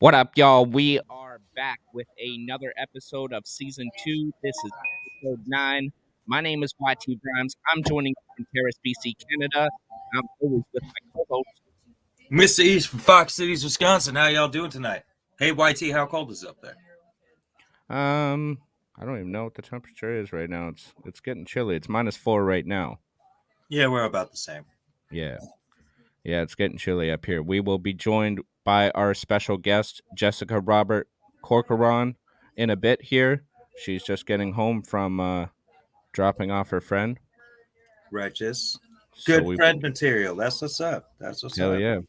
What up, y'all? We are back with another episode of season 2. This is episode 9. My name is YT Grimes. I'm joining you from Paris, BC, Canada. I'm always with my co-host. Mr. East from Fox Cities, Wisconsin. How y'all doing tonight? Hey, YT, how cold is it up there? I don't even know what the temperature is right now. It's getting chilly. It's -4 right now. Yeah, we're about the same. Yeah. Yeah, it's getting chilly up here. We will be joined by our special guest, Jessica Robert-Corcoran, in a bit here. She's just getting home from dropping off her friend. Righteous. So Good friend material. That's what's up. Hell yeah.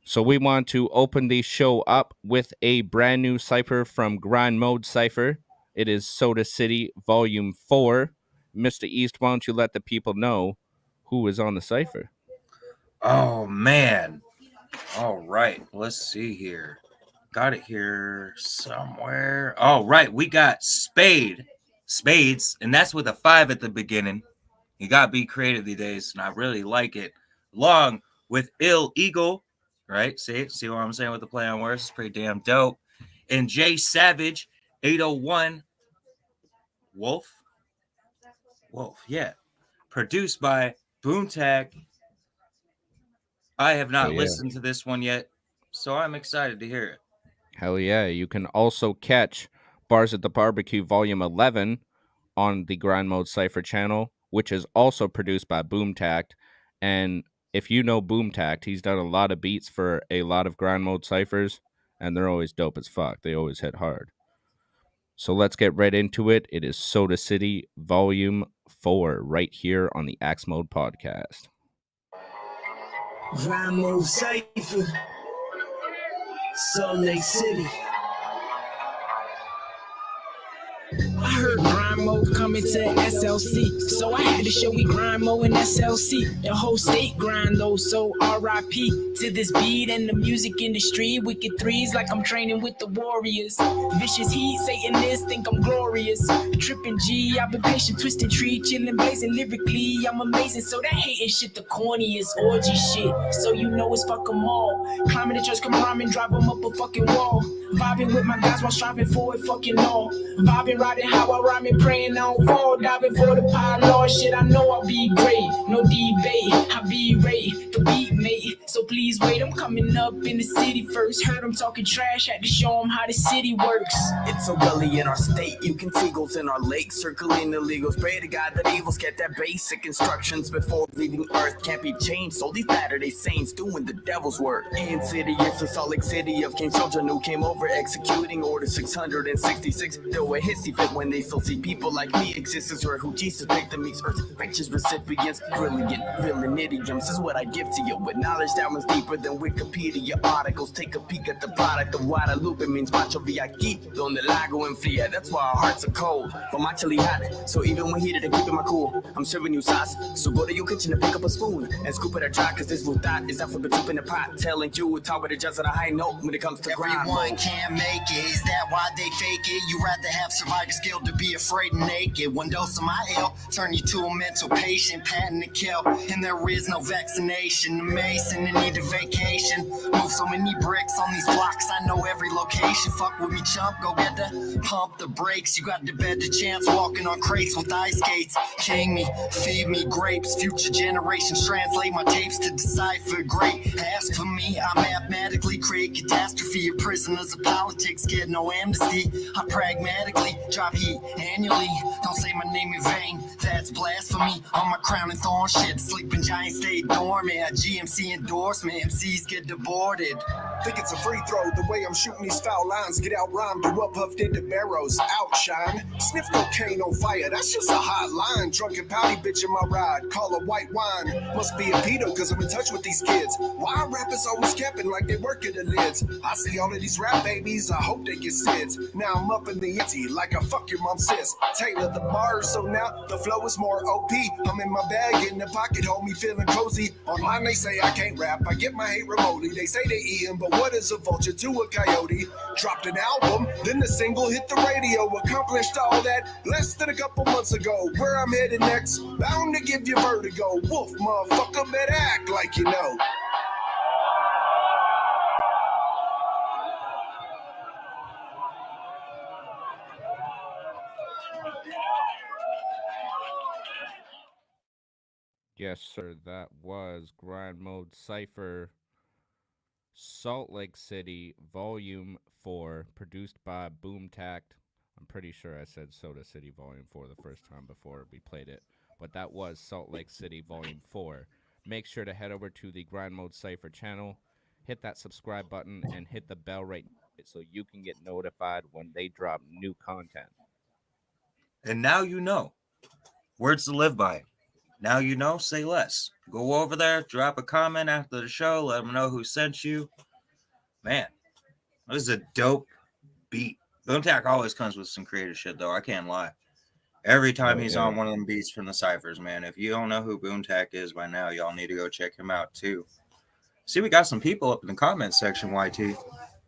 So we want to open the show up with a brand new cipher from Grind Mode Cipher. It is Soda City Volume 4. Mr. East, why don't you let the people know who is on the cipher? Oh, man. All right. Let's see here. Got it here somewhere. All right. We got Spades, and that's with a 5 at the beginning. You got to be creative these days, and I really like it. Along with Ill Eagle, right? See what I'm saying with the play on words? It's pretty damn dope. And Jay Savage, 801. Wolf, yeah. Produced by Boomtag. I have not listened to this one yet, so I'm excited to hear it. Hell yeah. You can also catch Bars at the Barbecue Volume 11 on the Grind Mode Cipher channel, which is also produced by Boomtact. And if you know Boomtact, he's done a lot of beats for a lot of Grind Mode Ciphers, and they're always dope as fuck. They always hit hard. So let's get right into it. It is Soda City Volume 4 right here on the Axe Mode Podcast. Grind Mode Cipher, Salt Lake City. I heard Grind Mode coming to SLC, so I had to show we Grind Mode and SLC. The whole state grind though, so RIP to this beat and the music industry. Wicked threes like I'm training with the Warriors. Vicious heat, Satanists think I'm glorious. Tripping G, I've been patient, twisted tree, chilling, blazing lyrically. I'm amazing, so that hating shit the corniest orgy shit. So you know it's fuck 'em all. Climbing the church, come around and drive 'em up a fucking wall. Vibing with my guys while striving for it fucking all. Vibing, riding how I rhyme and praying I don't fall. Diving for the pylon, shit I know I'll be great. No debate, I be rate, the beat mate. So please wait, I'm coming up in the city first. Heard them talking trash, had to show them how the city works. It's a gully in our state, you can see ghosts in our lake. Circling illegals, pray to God that evils get their basic instructions before leaving earth. Can't be changed, so these Saturday saints doing the devil's work. Insidious, the Salt Lake City of King children who came over executing order 666. Throw a hissy fit when they still see people like me exist as where who Jesus picked them makes earth righteous recipients. Brilliant villain idioms is what I give to you, with knowledge that runs deeper than Wikipedia articles. Take a peek at the product of Guadalupe means macho vi aquí donde el agua enfría. That's why our hearts are cold, but I'm actually hot, so even when heated I'm keeping my cool. I'm serving you sauce, so go to your kitchen and pick up a spoon and scoop it or dry, cause this thought is not for the soup in the pot. Telling you talk with it just at a high note when it comes to grind. Everyone can't make it, is that why they fake it? You rather have survivor skill to be afraid and naked. One dose of my ill turn you to a mental patient, patent to kill, and there is no vaccination. A mason in need of vacation, move so many bricks on these blocks, I know every location. Fuck with me chump, go get the pump the brakes. You got the better chance walking on crates with ice skates. King me, feed me grapes, future generations translate my tapes to decipher great. Ask for me, I mathematically create catastrophe. Your prisoners of politics get no amnesty. I pragmatically drop heat annually. Don't say my name in vain, that's blasphemy. On my crown and thorn shit, sleeping giants stay dormant. A GMC endorsement, MCs get deported. Think it's a free throw, the way I'm shooting these foul lines. Get out rhymed, do up puffed into barrows, outshine. Sniff cocaine on fire, that's just a hot line. Drunken pouty bitch in my ride, call a white wine. Must be a pedo, cause I'm in touch with these kids. Why rappers always capping like they work at the lids? I see all of these rap babies, I hope they get SIDS. Now I'm up in the itty, like a fuck your mom sis. Taylor the bars, so now the flow is more OP. I'm in my bag, in the pocket, hold me feeling cozy. Online they say I can't rap, I get my hate remotely. They say they eatin', but what is a vulture to a coyote? Dropped an album, then the single hit the radio. Accomplished all that less than a couple months ago. Where I'm headed next, bound to give you vertigo. Wolf, motherfucker, better act like you know. Yes, sir. That was Grind Mode Cypher Salt Lake City Volume 4, produced by Boomtact. I'm pretty sure I said Soda City Volume 4 the first time before we played it, but that was Salt Lake City Volume 4. Make sure to head over to the Grind Mode Cypher channel, hit that subscribe button, and hit the bell right so you can get notified when they drop new content. And now you know. Words to live by. Now you know, say less. Go over there, drop a comment after the show, let them know who sent you. Man, this is a dope beat. Boomtack always comes with some creative shit, though. I can't lie. Every time he's on one of them beats from the Cyphers, man. If you don't know who Boomtack is by now, y'all need to go check him out, too. See, we got some people up in the comments section, YT.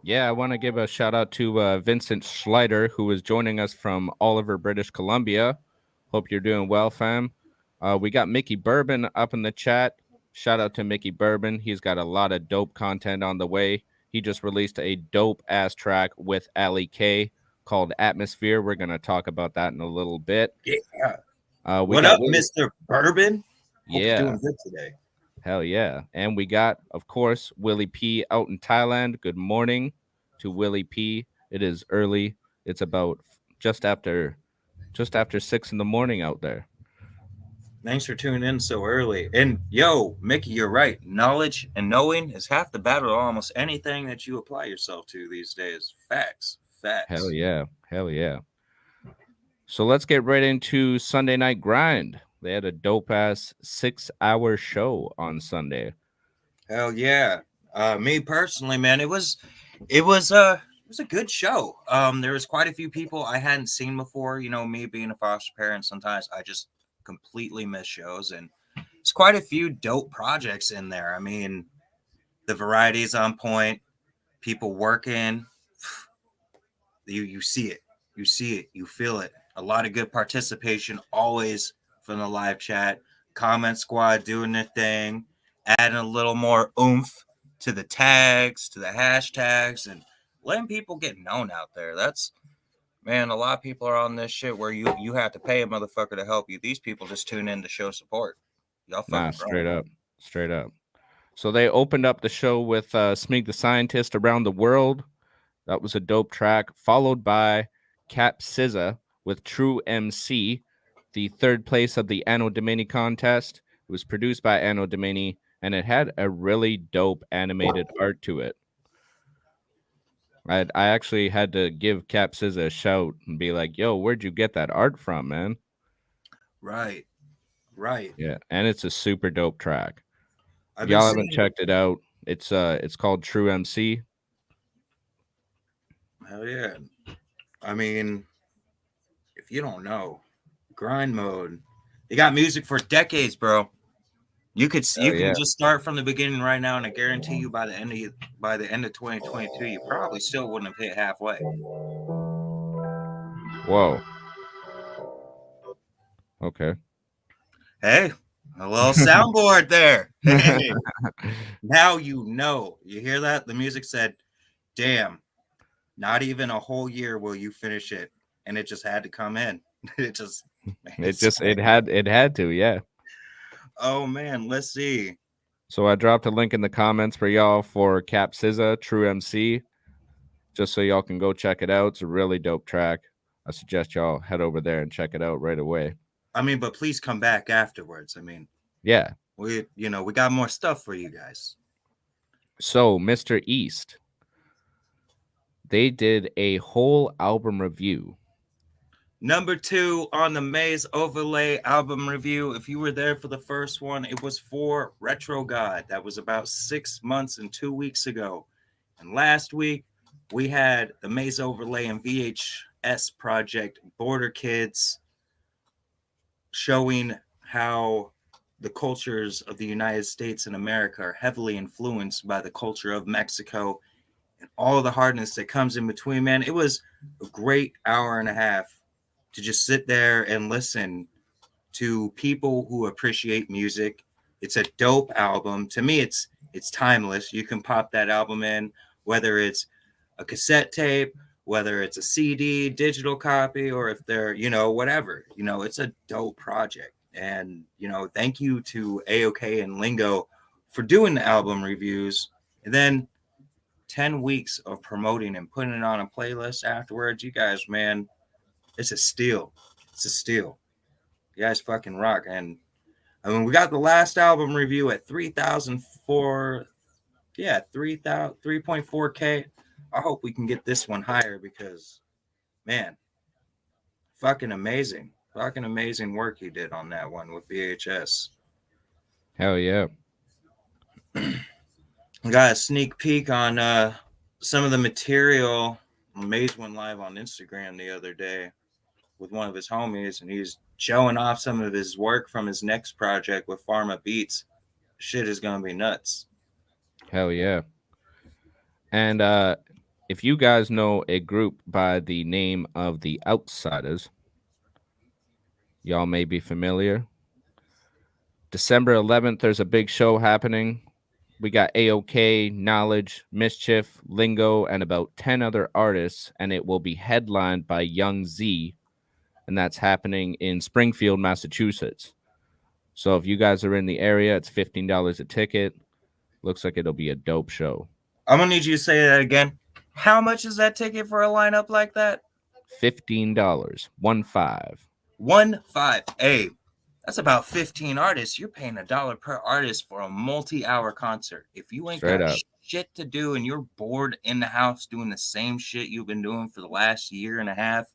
Yeah, I want to give a shout out to Vincent Schleider, who is joining us from Oliver, British Columbia. Hope you're doing well, fam. We got Mickey Bourbon up in the chat. Shout out to Mickey Bourbon. He's got a lot of dope content on the way. He just released a dope ass track with Ali K called Atmosphere. We're going to talk about that in a little bit. Yeah. What up, Mr. Bourbon? Hope yeah. you're doing good today. Hell yeah. And we got, of course, Willie P out in Thailand. Good morning to Willie P. It is early. It's about just after 6 in the morning out there. Thanks for tuning in so early. And yo, Mickey, you're right. Knowledge and knowing is half the battle of almost anything that you apply yourself to these days. Facts. Hell yeah. Hell yeah. So let's get right into Sunday Night Grind. They had a dope ass 6-hour show on Sunday. Hell yeah. Me personally, man, it was a good show. There was quite a few people I hadn't seen before. You know, me being a foster parent, sometimes I just completely miss shows, and there's quite a few dope projects in there. I mean, the variety is on point. People working. You see it. You see it. You feel it. A lot of good participation always from the live chat. Comment squad doing their thing, adding a little more oomph to the tags, to the hashtags, and letting people get known out there. That's, man, a lot of people are on this shit where you have to pay a motherfucker to help you. These people just tune in to show support. Y'all fucking straight up. So they opened up the show with Smeeg the Scientist Around the World. That was a dope track, followed by Cap SZA with True MC, the third place of the Anno Domini contest. It was produced by Anno Domini, and it had a really dope animated art to it. I actually had to give Cap SZA a shout and be like, yo, where'd you get that art from, man? Right. Yeah, and it's a super dope track. Y'all haven't checked it out. It's called True MC. Hell yeah. I mean, if you don't know, Grind Mode, they got music for decades, bro. You can just start from the beginning right now, and I guarantee you by the end of 2022, you probably still wouldn't have hit halfway. Whoa. Okay. Hey, a little soundboard there. Hey. Now you know. You hear that? The music said, damn, not even a whole year will you finish it. And it just had to come in. It had to, yeah. Oh man, let's see. So I dropped a link in the comments for y'all for Cap SZA, True MC, just so y'all can go check it out. It's a really dope track. I suggest y'all head over there and check it out right away. I mean, but please come back afterwards. I mean, yeah, we got more stuff for you guys. So, Mr. East, they did a whole album review. Number 2 on the Maze Overlay album review. If you were there for the first one, it was for Retro God. That was about 6 months and 2 weeks ago. And last week, we had the Maze Overlay and VHS project Border Kids, showing how the cultures of the United States and America are heavily influenced by the culture of Mexico and all the hardness that comes in between, man. It was a great hour and a half to just sit there and listen to people who appreciate music. It's a dope album. To me, it's timeless. You can pop that album in, whether it's a cassette tape, whether it's a CD, digital copy, or if they're, whatever. It's a dope project. And, thank you to AOK and Lingo for doing the album reviews. And then 10 weeks of promoting and putting it on a playlist afterwards. You guys, man, it's a steal. It's a steal. You guys fucking rock. And I mean, we got the last album review at 3,004. Yeah, 3.4K. I hope we can get this one higher because, man, fucking amazing. Fucking amazing work he did on that one with VHS. Hell yeah. Got a sneak peek on some of the material. Maze went live on Instagram the other day with one of his homies, and he's showing off some of his work from his next project with Pharma Beats. Shit is gonna be nuts. Hell yeah. And if you guys know a group by the name of the Outsiders, y'all may be familiar. December 11th, there's a big show happening. We got AOK, Knowledge, Mischief, Lingo, and about 10 other artists, and it will be headlined by Young Z, and that's happening in Springfield, Massachusetts. So if you guys are in the area, it's $15 a ticket. Looks like it'll be a dope show. I'm gonna need you to say that again. How much is that ticket for a lineup like that? $15. 1-5. 1-5. Hey, that's about 15 artists. You're paying $1 per artist for a multi-hour concert. If you ain't Straight got up. shit to do and you're bored in the house doing the same shit you've been doing for the last year and a half,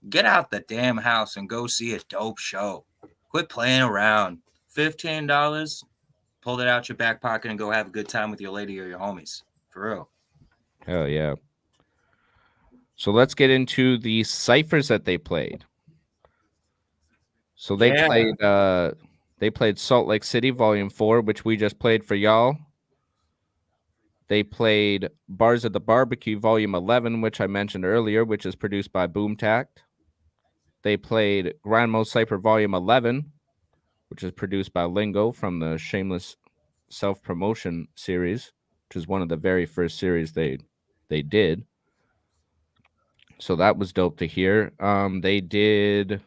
get out the damn house and go see a dope show. Quit playing around. $15, pull it out your back pocket and go have a good time with your lady or your homies. For real. Hell yeah. So let's get into the ciphers that they played. So they played Salt Lake City Volume 4, which we just played for y'all. They played Bars at the Barbecue Volume 11, which I mentioned earlier, which is produced by Boomtact. They played Grand Mo Cypher Volume 11, which is produced by Lingo from the Shameless Self-Promotion series, which is one of the very first series they did. So that was dope to hear. They did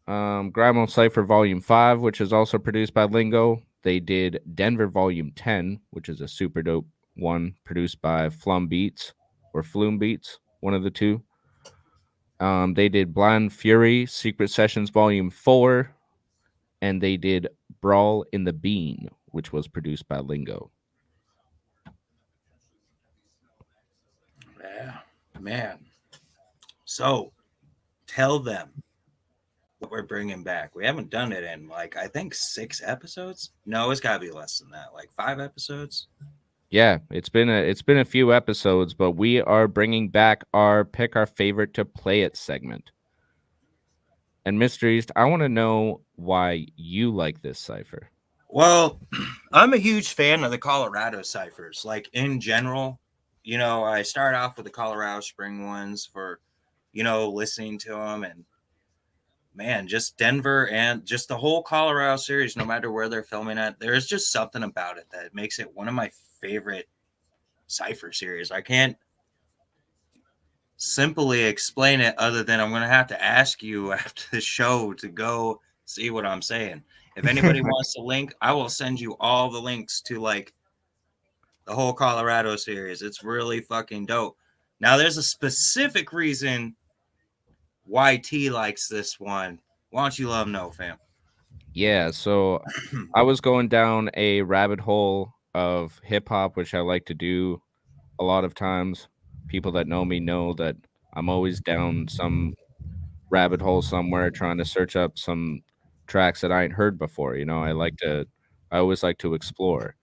Grand Mo Cypher Volume 5, which is also produced by Lingo. They did Denver Volume 10, which is a super dope one, produced by Flum Beats or Flume Beats, one of the two. They did Blind Fury Secret Sessions Volume 4, and they did Brawl in the Bean, which was produced by Lingo. Yeah, man. So tell them what we're bringing back. We haven't done it in I think 6 episodes. No, it's got to be less than that. 5 episodes. Yeah, it's been a few episodes, but we are bringing back our Pick Our Favorite to Play It segment. And Mr. East, I want to know why you like this cipher. Well, I'm a huge fan of the Colorado ciphers. In general, I start off with the Colorado Spring ones for, listening to them, and man, just Denver and just the whole Colorado series, no matter where they're filming at, there's just something about it that makes it one of my favorite cipher series. I can't simply explain it other than I'm going to have to ask you after the show to go see what I'm saying. If anybody wants to link, I will send you all the links to the whole Colorado series. It's really fucking dope. Now, there's a specific reason why T likes this one. Why don't you let him know, fam? Yeah, so I was going down a rabbit hole of hip hop, which I like to do a lot of times. People that know me know that I'm always down some rabbit hole somewhere trying to search up some tracks that I ain't heard before. I always like to explore.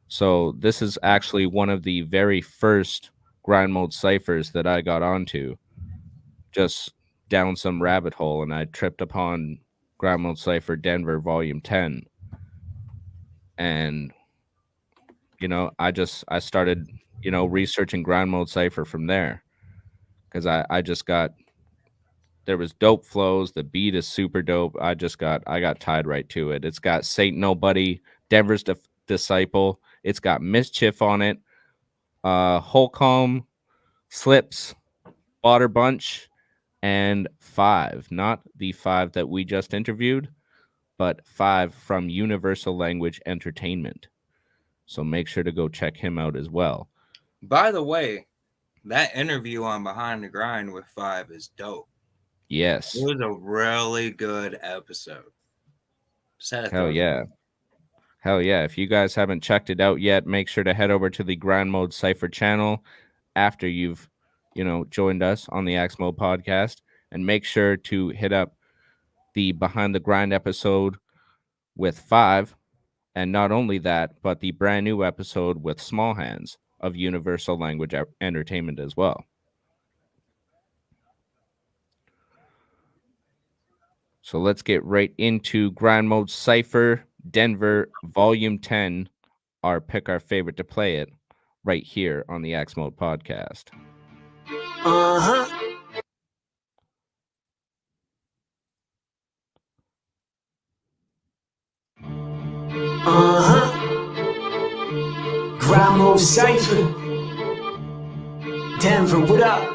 So this is actually one of the very first grind mode ciphers that I got onto, just down some rabbit hole, and I tripped upon Grind Mode Cypher Denver Volume 10. And, I started, researching Grind Mode Cypher from there. Because I just got, there was dope flows. The beat is super dope. I got tied right to it. It's got Saint Nobody, Denver's Disciple. It's got Mischief on it. Holcomb, Slips, Water Bunch, and 5, not the 5 that we just interviewed, but 5 from Universal Language Entertainment. So make sure to go check him out as well. By the way, that interview on Behind the Grind with 5 is dope. Yes. It was a really good episode. Hell yeah. Hell yeah. If you guys haven't checked it out yet, make sure to head over to the Grind Mode Cypher channel after you've, joined us on the Axe Mode podcast, and make sure to hit up the Behind the Grind episode with 5. And not only that, but the brand new episode with Small Hands of Universal Language Entertainment as well. So let's get right into Grind Mode Cypher Denver Volume 10, our pick our favorite to play it, right here on the Axe Mode podcast. Grind Mode Cypher. Denver, what up?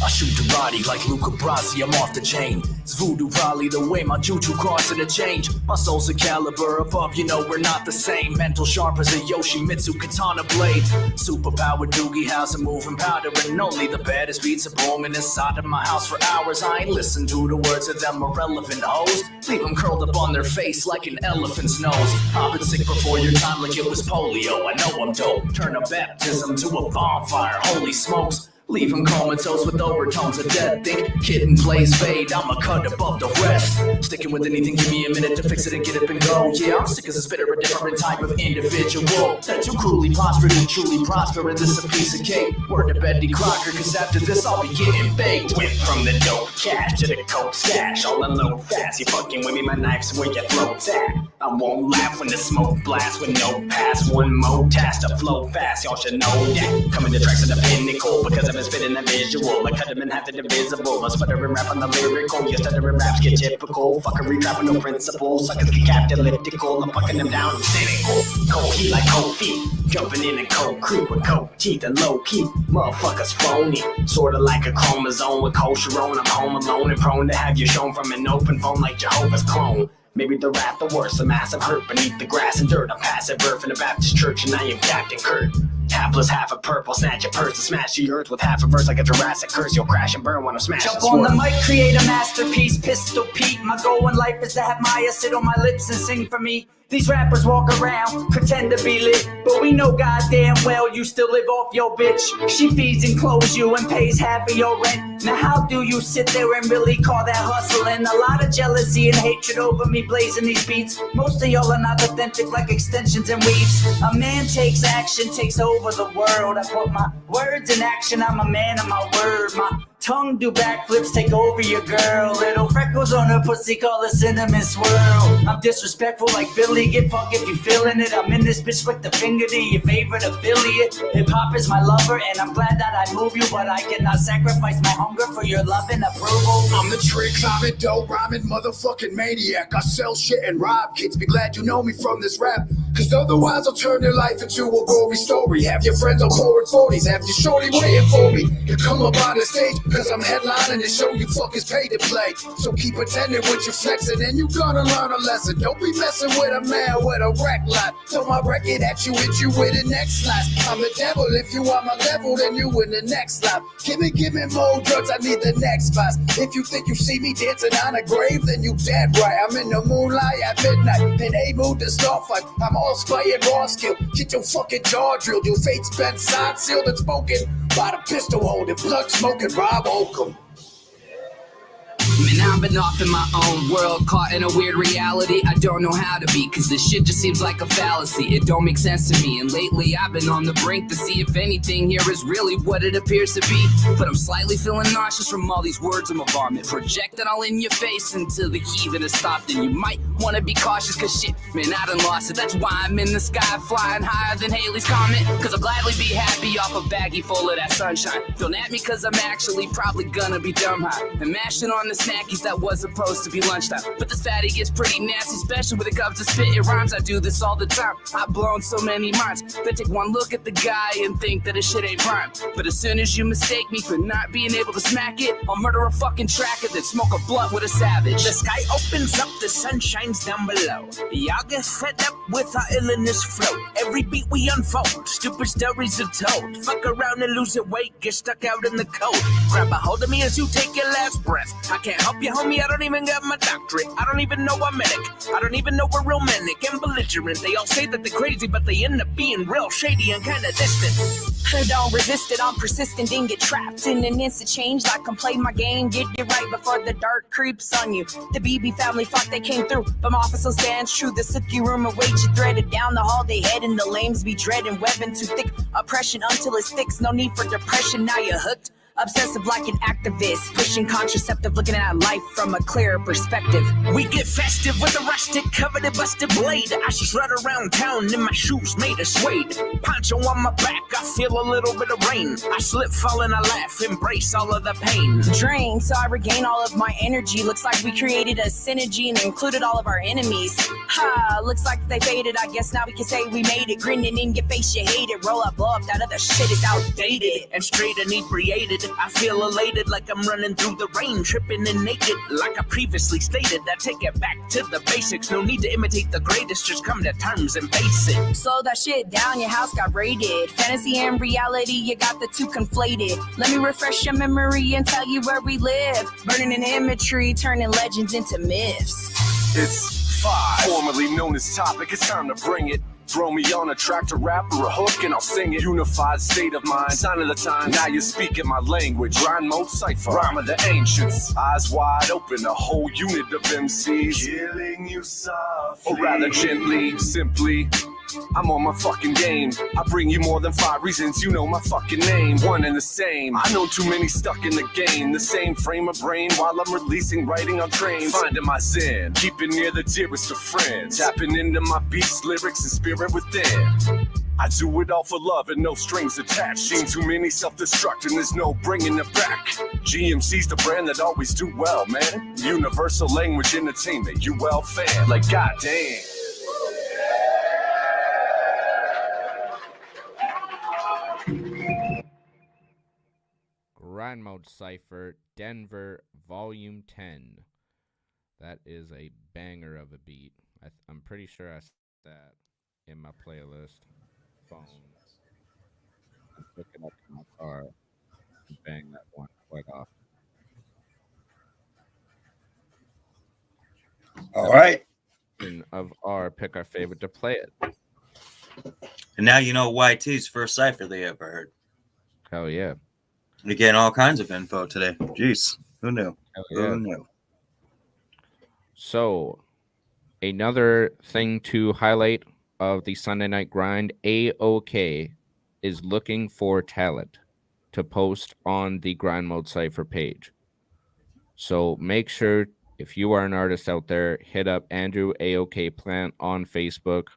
I shoot the body like Luca Brasi, I'm off the chain. It's voodoo probably the way my juju crossing a change. My soul's a caliber above, we're not the same. Mental sharp as a Yoshimitsu katana blade. Superpower doogie house and moving powder, and only the baddest beats are booming inside of my house for hours. I ain't listen to the words of them irrelevant hoes. Leave them curled up on their face like an elephant's nose. I've been sick before your time like it was polio. I know I'm dope, turn a baptism to a bonfire, holy smokes. Leave him comatose with overtones of death. Think kitten plays fade, I'ma cut above the rest. Sticking with anything, give me a minute to fix it and get up and go. Yeah, I'm sick as a spitter, a different type of individual. That too cruelly prospered and truly prosper, and this a piece of cake. Word to Betty Crocker, cause after this I'll be getting baked. Went from the dope cash to the coke stash, all in low fast. You fucking with me, my knife's where your throat's at. I won't laugh when the smoke blasts with no pass. One more task to flow fast, y'all should know that. Coming to tracks to the pinnacle, because I'm spitting the visual. I cut them in half to the visible. I stutter and rap on the lyrical. You stutter and raps get typical. Fuckery rap with no principles. Suckers get capped elliptical. I'm fucking them down cynical. Cold heat like cold feet. Jumping in a cold creek with cold teeth and low key. Motherfuckers phony. Sorta like a chromosome with kosher on. I'm home alone and prone to have you shown from an open phone like Jehovah's clone. Maybe the rat, the worst, a massive hurt beneath the grass and dirt. I'm passive birth in a Baptist church and I am Captain Kurt. Half plus half a purple, snatch your purse and smash the earth with half a verse like a Jurassic curse. You'll crash and burn when I'm smashing. Jump on the mic, create a masterpiece, Pistol Pete. My goal in life is to have Maya sit on my lips and sing for me. These rappers walk around, pretend to be lit, but we know goddamn well you still live off your bitch. She feeds and clothes you and pays half of your rent. Now how do you sit there and really call that hustling? A lot of jealousy and hatred over me blazing these beats. Most of y'all are not authentic like extensions and weaves. A man takes action, takes over the world. I put my words in action, I'm a man of my word. My tongue do backflips, take over your girl. Little freckles on her pussy, call a cinnamon swirl. I'm disrespectful like Philly, get fucked if you feeling it. I'm in this bitch like the finger to your favorite affiliate. Hip hop is my lover and I'm glad that I move you, but I cannot sacrifice my hunger for your love and approval. I'm the trick, climbing, dope, rhyming, motherfucking maniac. I sell shit and rob kids, be glad you know me from this rap. Cause otherwise I'll turn your life into a gory story. Have your friends on pouring 40s, have your shorty waiting for me. You come up on the stage, cause I'm headlining the show you fuckers paid to play. So keep attending with your flexing and you gonna learn a lesson. Don't be messing with a man with a wreck lot. Throw my record at you, hit you with the next slice. I'm the devil, if you are my level, then you in the next life. Give me more drugs, I need the next vice. If you think you see me dancing on a grave, then you dead right. I'm in the moonlight at midnight, in a mood to start fight. I'm all spying raw skill, get your fucking jaw drilled. Your fate's been signed, sealed and spoken by the pistol holding, blood smoking Rob Oakham. Man, I've been off in my own world, caught in a weird reality I don't know how to be, cause this shit just seems like a fallacy. It don't make sense to me, and lately I've been on the brink to see if anything here is really what it appears to be. But I'm slightly feeling nauseous from all these words in my vomit, projecting all in your face until the heaving has stopped. And you might Wanna be cautious, cause shit, man, I done lost it. That's why I'm in the sky, flying higher than Haley's Comet. Cause I'll gladly be happy off a baggie full of that sunshine. Don't at me, cause I'm actually probably gonna be dumb high. And mashing on the snackies that was supposed to be lunchtime. But this fatty gets pretty nasty, especially when it comes to spitting rhymes. I do this all the time. I've blown so many minds that take one look at the guy and think that his shit ain't rhyme. But as soon as you mistake me for not being able to smack it, I'll murder a fucking tracker, then smoke a blunt with a savage. The sky opens up, the sun shines down below. Y'all get fed up with our illness flow. Every beat we unfold, stupid stories are told. Fuck around and lose your weight, get stuck out in the cold. Grab a hold of me as you take your last breath. I can't help you, homie, I don't even got my doctorate. I don't even know a medic. I don't even know we're romantic and belligerent. They all say that they're crazy, but they end up being real shady and kinda distant. Don't resist it, I'm persistent and get trapped in an instant change. Like I'm playing my game, get it right before the dark creeps on you. The BB family fuck, they came through, but my office still stands true. The silky rumor wage you threaded down the hall, they head and the lames be dreading. Webbing too thick, oppression until it's fixed. No need for depression, now you're hooked. Obsessive like an activist, pushing contraceptive, looking at life from a clearer perspective. We get festive with a rustic covered in busted blade. I just run around town in my shoes made of suede. Poncho on my back, I feel a little bit of rain. I slip, fall, and I laugh, embrace all of the pain. Drain, so I regain all of my energy. Looks like we created a synergy and included all of our enemies. Ha, looks like they faded. I guess now we can say we made it. Grinning in your face, you hate it. Roll up, blow up, that other shit is outdated. And straight inebriated, I feel elated like I'm running through the rain, tripping and naked. Like I previously stated, I take it back to the basics. No need to imitate the greatest, just come to terms and face it. Slow that shit down, your house got raided. Fantasy and reality, you got the two conflated. Let me refresh your memory and tell you where we live. Burning in imagery, turning legends into myths. It's 5, formerly known as Topic. It's time to bring it. Throw me on a track to rap or a hook and I'll sing it. Unified state of mind, sign of the time. Now you're speaking my language. Grind mode cipher, rhyme of the ancients. Eyes wide open, a whole unit of MCs. Killing you softly, or rather gently, simply. I'm on my fucking game. I bring you more than 5 reasons you know my fucking name. One and the same. I know too many stuck in the game. The same frame of brain while I'm releasing, writing on trains. Finding my zen, keeping near the dearest of friends. Tapping into my beats, lyrics, and spirit within. I do it all for love and no strings attached. Seen too many self-destruct and there's no bringing it back. GMC's the brand that always do well, man. Universal language entertainment, UL fan. Like goddamn. Grind Mode Cypher, Denver, Volume 10. That is a banger of a beat. I'm pretty sure I set that in my playlist. Phone. I'm picking up in my car and bang that one quite often. All right. Of our pick our favorite to play it. And now you know YT's first cipher they ever heard. Hell yeah. You're getting all kinds of info today. Jeez, who knew? Hell yeah. Who knew? So, another thing to highlight of the Sunday Night Grind, AOK is looking for talent to post on the Grind Mode Cypher page. So make sure, if you are an artist out there, hit up Andrew AOK Plant on Facebook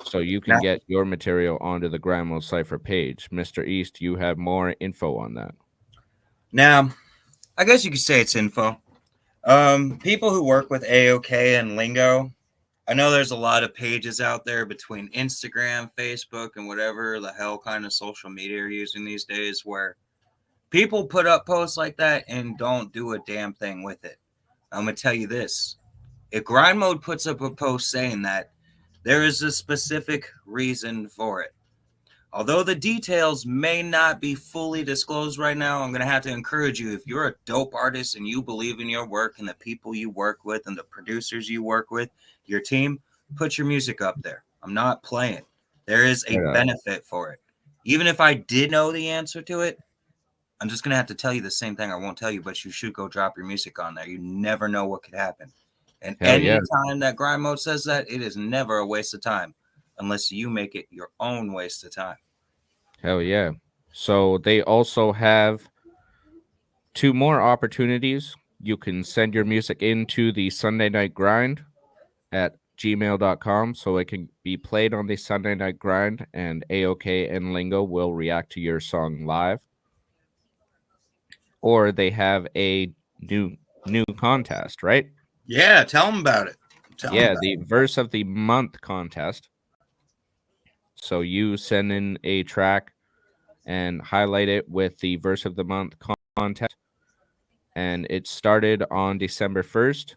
so you can get your material onto the Grind Mode Cypher page. Mr. East, you have more info on that. Now, I guess you could say it's info. People who work with AOK and Lingo, I know there's a lot of pages out there between Instagram, Facebook, and whatever the hell kind of social media you're using these days where people put up posts like that and don't do a damn thing with it. I'm going to tell you this. If Grind Mode puts up a post saying that, there is a specific reason for it. Although the details may not be fully disclosed right now, I'm going to have to encourage you, if you're a dope artist and you believe in your work and the people you work with and the producers you work with, your team, put your music up there. I'm not playing. There is a benefit for it. Even if I did know the answer to it, I'm just going to have to tell you the same thing I won't tell you, but you should go drop your music on there. You never know what could happen. And any time that Grind Mode says that, it is never a waste of time unless you make it your own waste of time. Hell yeah. So they also have 2 more opportunities You can send your music into the Sunday Night Grind at gmail.com so it can be played on the Sunday Night Grind, and AOK and Lingo will react to your song live. Or they have a new contest, right? Yeah, tell them about it. Yeah, the Verse of the Month contest. So you send in a track and highlight it with the Verse of the Month contest. And it started on December 1st.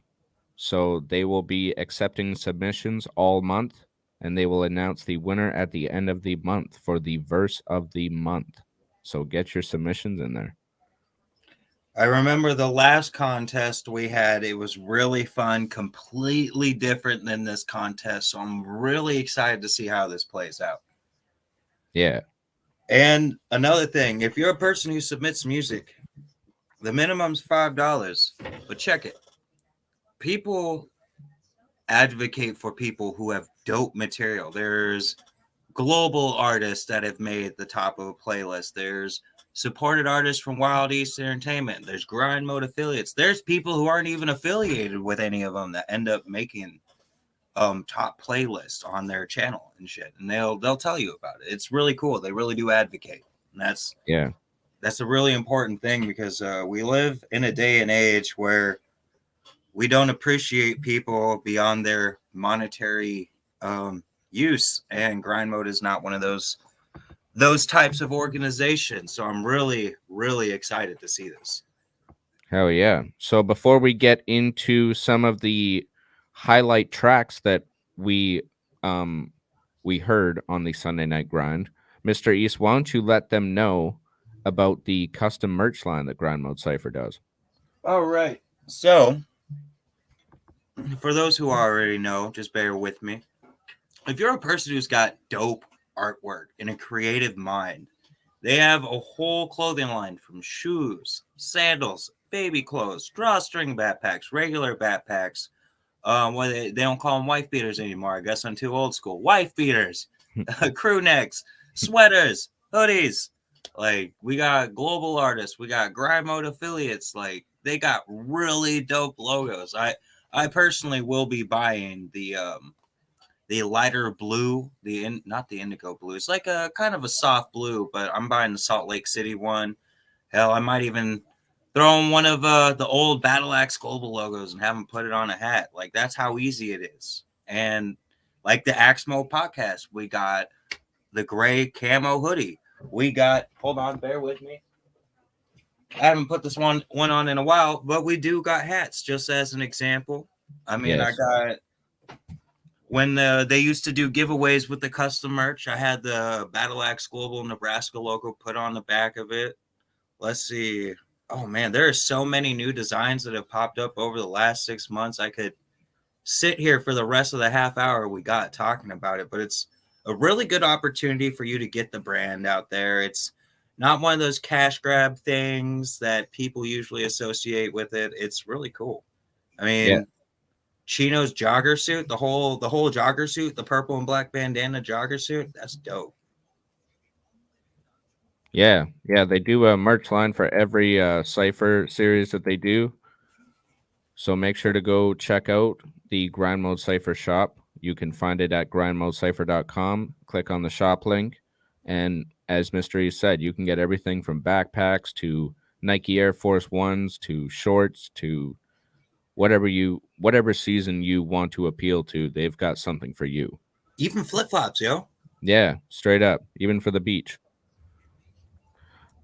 So they will be accepting submissions all month, and they will announce the winner at the end of the month for the Verse of the Month. So get your submissions in there. I remember the last contest we had. It was really fun, completely different than this contest. So I'm really excited to see how this plays out. Yeah. And another thing, if you're a person who submits music, the minimum's $5, but check it. People advocate for people who have dope material. There's global artists that have made the top of a playlist. There's supported artists from Wild East Entertainment. There's grind mode affiliates. There's people who aren't even affiliated with any of them that end up making top playlists on their channel and shit. And they'll tell you about it. It's really cool. They really do advocate. And that's a really important thing, because we live in a day and age where we don't appreciate people beyond their monetary use, and grind mode is not one of those types of organizations. So I'm really, really excited to see this. Hell yeah. So before we get into some of the highlight tracks that we heard on the Sunday Night Grind, Mr. East, why don't you let them know about the custom merch line that Grind Mode Cypher does? All right. So for those who already know, just bear with me. If you're a person who's got dope artwork and a creative mind, they have a whole clothing line from shoes, sandals, baby clothes, drawstring backpacks, regular backpacks. Well, they don't call them wife beaters anymore. I guess I'm too old school. Wife beaters, crew necks, sweaters, hoodies. Like, we got global artists, we got grind mode affiliates. Like, they got really dope logos. I personally will be buying the lighter blue, not the indigo blue. It's like a kind of a soft blue, but I'm buying the Salt Lake City one. Hell, I might even throw in one of the old Battle Axe Global logos and have them put it on a hat. Like, that's how easy it is. And like the Axe Mode podcast, we got the gray camo hoodie. We got, hold on, bear with me. I haven't put this one on in a while, but we do got hats, just as an example. I mean, yes. I got, when they used to do giveaways with the custom merch, I had the Battle Axe Global Nebraska logo put on the back of it. Let's see. Oh, man, there are so many new designs that have popped up over the last 6 months. I could sit here for the rest of the half hour we got talking about it, but it's a really good opportunity for you to get the brand out there. It's not one of those cash grab things that people usually associate with it. It's really cool. I mean, Chino's jogger suit, the whole jogger suit, the purple and black bandana jogger suit, that's dope. Yeah, they do a merch line for every Cypher series that they do. So make sure to go check out the Grind Mode Cypher shop. You can find it at grindmodecypher.com. Click on the shop link. And as Mystery said, you can get everything from backpacks to Nike Air Force Ones to shorts to whatever season you want to appeal to. They've got something for you. Even flip-flops, yo. Yeah, straight up. Even for the beach.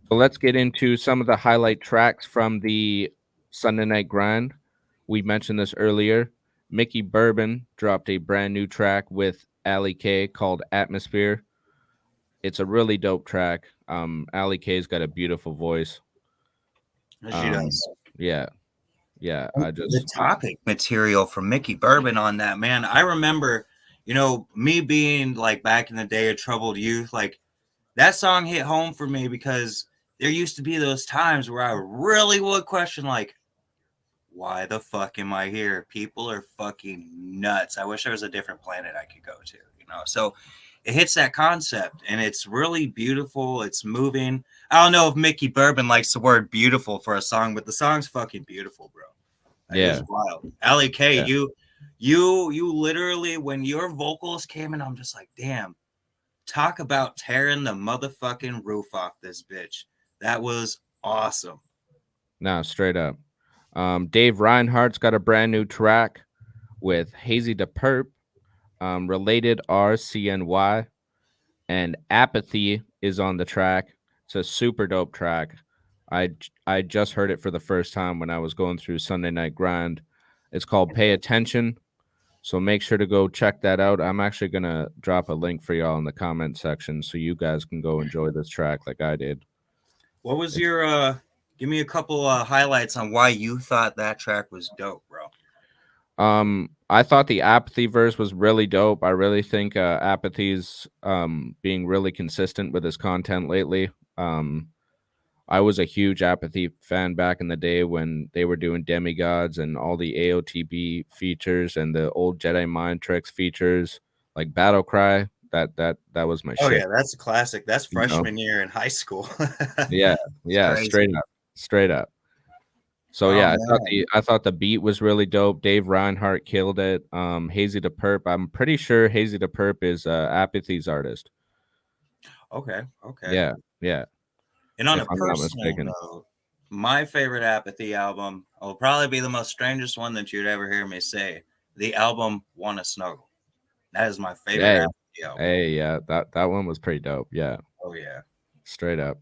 So let's get into some of the highlight tracks from the Sunday Night Grind. We mentioned this earlier. Mickey Bourbon dropped a brand new track with Ali K called Atmosphere. It's a really dope track. Ali K's got a beautiful voice. She does. Yeah. The topic material from Mickey Bourbon on that, man. I remember, me being like back in the day, a troubled youth, like that song hit home for me because there used to be those times where I really would question, like, why the fuck am I here? People are fucking nuts. I wish there was a different planet I could go to, So it hits that concept, and it's really beautiful. It's moving. I don't know if Mickey Bourbon likes the word beautiful for a song, but the song's fucking beautiful, bro. It Yeah. was wild. Allie K, Yeah. you literally, when your vocals came in, I'm just like, damn, talk about tearing the motherfucking roof off this bitch. That was awesome. No, straight up. Dave Reinhardt's got a brand new track with Hazy the Perp, Related RCNY, and Apathy is on the track. It's a super dope track. I just heard it for the first time when I was going through Sunday Night Grind. It's called Pay Attention. So make sure to go check that out. I'm actually going to drop a link for y'all in the comment section so you guys can go enjoy this track like I did. What was your give me a couple highlights on why you thought that track was dope, bro? I thought the Apathy verse was really dope. I really think Apathy's being really consistent with his content lately. I was a huge Apathy fan back in the day when they were doing Demigods and all the AOTB features and the old Jedi Mind Tricks features, like Battle Cry. That was my Oh shit. yeah, that's a classic. That's You know? freshman year in high school. Yeah, crazy. straight up. So Oh, yeah, man. I thought the beat was really dope. Dave Reinhardt killed it. Hazy the Perp. I'm pretty sure Hazy the Perp is Apathy's artist. Okay. Yeah. And on If a I'm not personal mistaken. note, my favorite Apathy album will probably be the most strangest one that you'd ever hear me say. The album Wanna Snuggle. That is my favorite Apathy album. Hey, yeah, that one was pretty dope. Yeah, Oh yeah. straight up.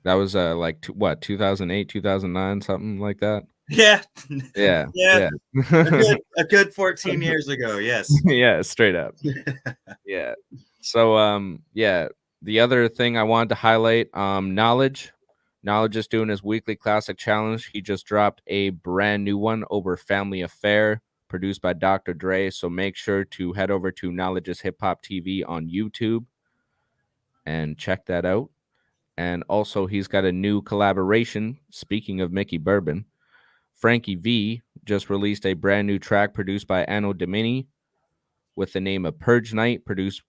That was like 2008, 2009, something like that. Yeah. Yeah. Yeah. A good 14 years ago. Yes. Yeah, straight up. Yeah. So yeah, the other thing I wanted to highlight, Knowledge is doing his weekly classic challenge. He just dropped a brand new one over Family Affair, produced by Dr. Dre. So make sure to head over to Knowledge's Hip Hop TV on YouTube and check that out. And also he's got a new collaboration. Speaking of Mickey Bourbon, Frankie V just released a brand new track produced by Anno Domini with the name of Purge Night, produced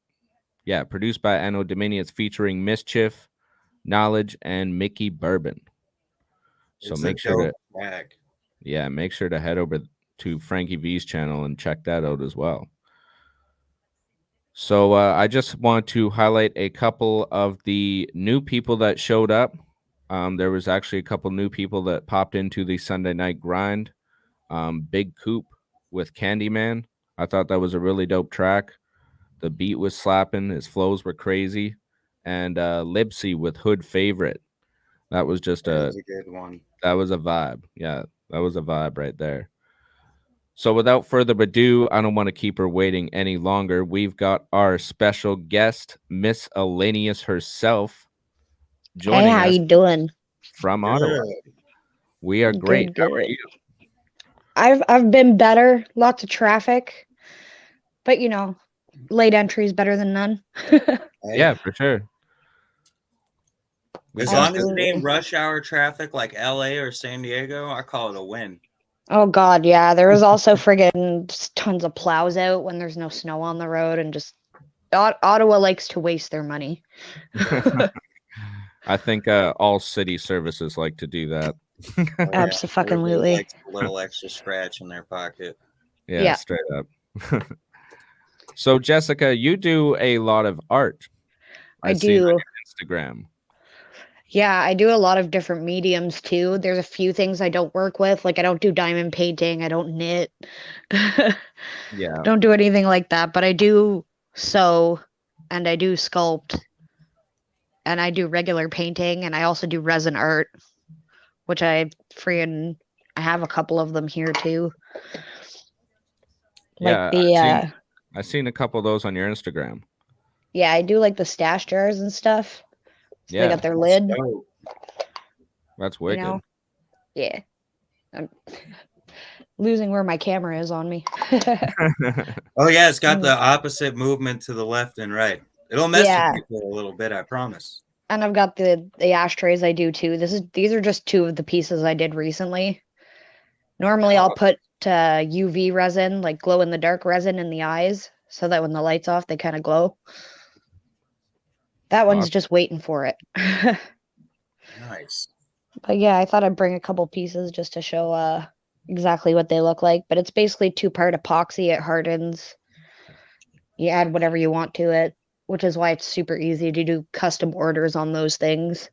by Anno Domini. It's featuring Mischief, Knowledge, and Mickey Bourbon. So make sure to head over to Frankie V's channel and check that out as well. So I just want to highlight a couple of the new people that showed up. There was actually a couple new people that popped into the Sunday Night Grind. Big Coop with Candyman. I thought that was a really dope track. The beat was slapping. His flows were crazy. And Lipsy with Hood Favorite. That was just a good one. That was a vibe. Yeah, that was a vibe right there. So without further ado, I don't want to keep her waiting any longer. We've got our special guest, Miss Elenius herself, joining how us you doing? from Ottawa. We are great. Good. How are you? I've been better. Lots of traffic, but late entry is better than none. Yeah, for sure. As long as it ain't rush hour traffic like LA or San Diego, I call it a win. Oh God, yeah. There was also friggin' tons of plows out when there's no snow on the road, and just Ottawa likes to waste their money. I think all city services like to do that. Absolutely. Like a little extra scratch in their pocket. Yeah. Straight up. So Jessica, you do a lot of art. I see it on do. your Instagram. Yeah, I do a lot of different mediums too. There's a few things I don't work with. Like I don't do diamond painting. I don't knit. Yeah. Don't do anything like that. But I do sew and I do sculpt and I do regular painting and I also do resin art, which I have a couple of them here too. Yeah, I've seen a couple of those on your Instagram. Yeah, I do like the stash jars and stuff. So they got their lid. That's wicked. Yeah. I'm losing where my camera is on me. Oh yeah, it's got the opposite movement to the left and right. It'll mess with people a little bit, I promise. And I've got the ashtrays I do too. These are just two of the pieces I did recently. Normally I'll put UV resin, like glow in the dark resin in the eyes, so that when the light's off they kind of glow. That one's Awesome. just waiting for it. Nice. But yeah, I thought I'd bring a couple pieces just to show exactly what they look like. But it's basically 2-part epoxy. It hardens. You add whatever you want to it, which is why it's super easy to do custom orders on those things.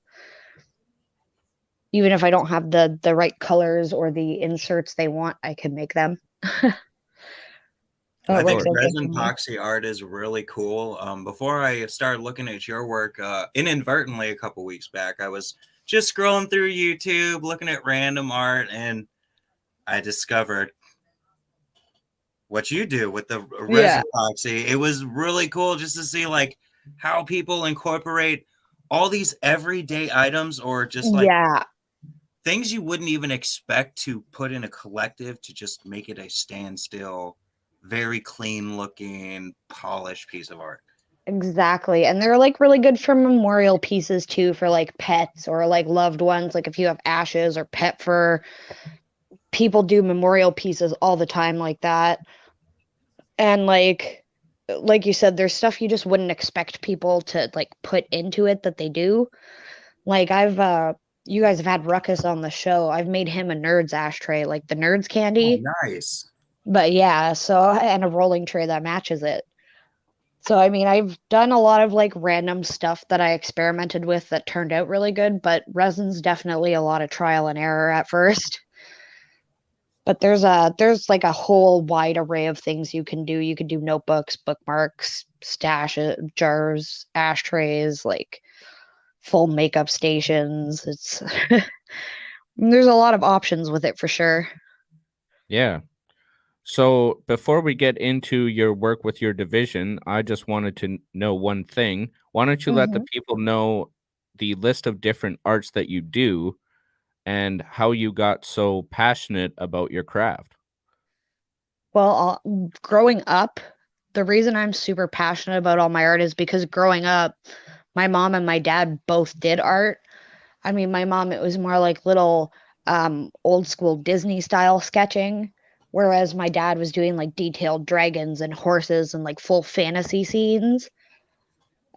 Even if I don't have the right colors or the inserts they want, I can make them. I It think works out good resin for me. epoxy art is really cool. Before I started looking at your work, inadvertently a couple weeks back, I was just scrolling through YouTube, looking at random art, and I discovered what you do with the resin epoxy. It was really cool just to see like how people incorporate all these everyday items or just like Yeah, things you wouldn't even expect to put in a collective to just make it a standstill, very clean looking, polished piece of art. exactly. And they're like really good for memorial pieces too, for like pets or like loved ones. Like if you have ashes or pet fur, people do memorial pieces all the time like that. And like you said, there's stuff you just wouldn't expect people to like put into it that they do. Like you guys have had Ruckus on the show. I've made him a Nerds ashtray, like the Nerds Oh, candy. nice. But yeah, so and a rolling tray that matches it. So I mean, I've done a lot of like random stuff that I experimented with that turned out really good, but resin's definitely a lot of trial and error at first. But there's like a whole wide array of things you can do. You could do notebooks, bookmarks, stash jars, ashtrays, like full makeup stations. It's there's a lot of options with it for sure. Yeah. So before we get into your work with your division, I just wanted to know one thing. Why don't you let the Mhm. people know the list of different arts that you do and how you got so passionate about your craft? Well, growing up, the reason I'm super passionate about all my art is because growing up, my mom and my dad both did art. I mean, my mom, it was more like little old school Disney style sketching, whereas my dad was doing like detailed dragons and horses and like full fantasy scenes.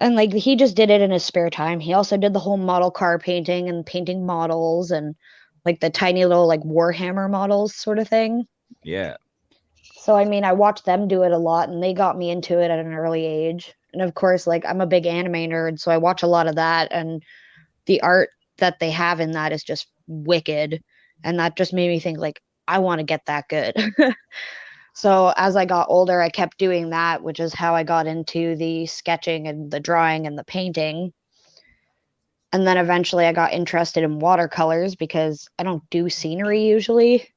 And like he just did it in his spare time. He also did the whole model car painting and painting models and like the tiny little like Warhammer models sort of thing. Yeah. So I mean, I watched them do it a lot and they got me into it at an early age. And of course, like I'm a big anime nerd, so I watch a lot of that and the art that they have in that is just wicked. And that just made me think like I want to get that good. So as I got older, I kept doing that, which is how I got into the sketching and the drawing and the painting. And then eventually I got interested in watercolors because I don't do scenery usually,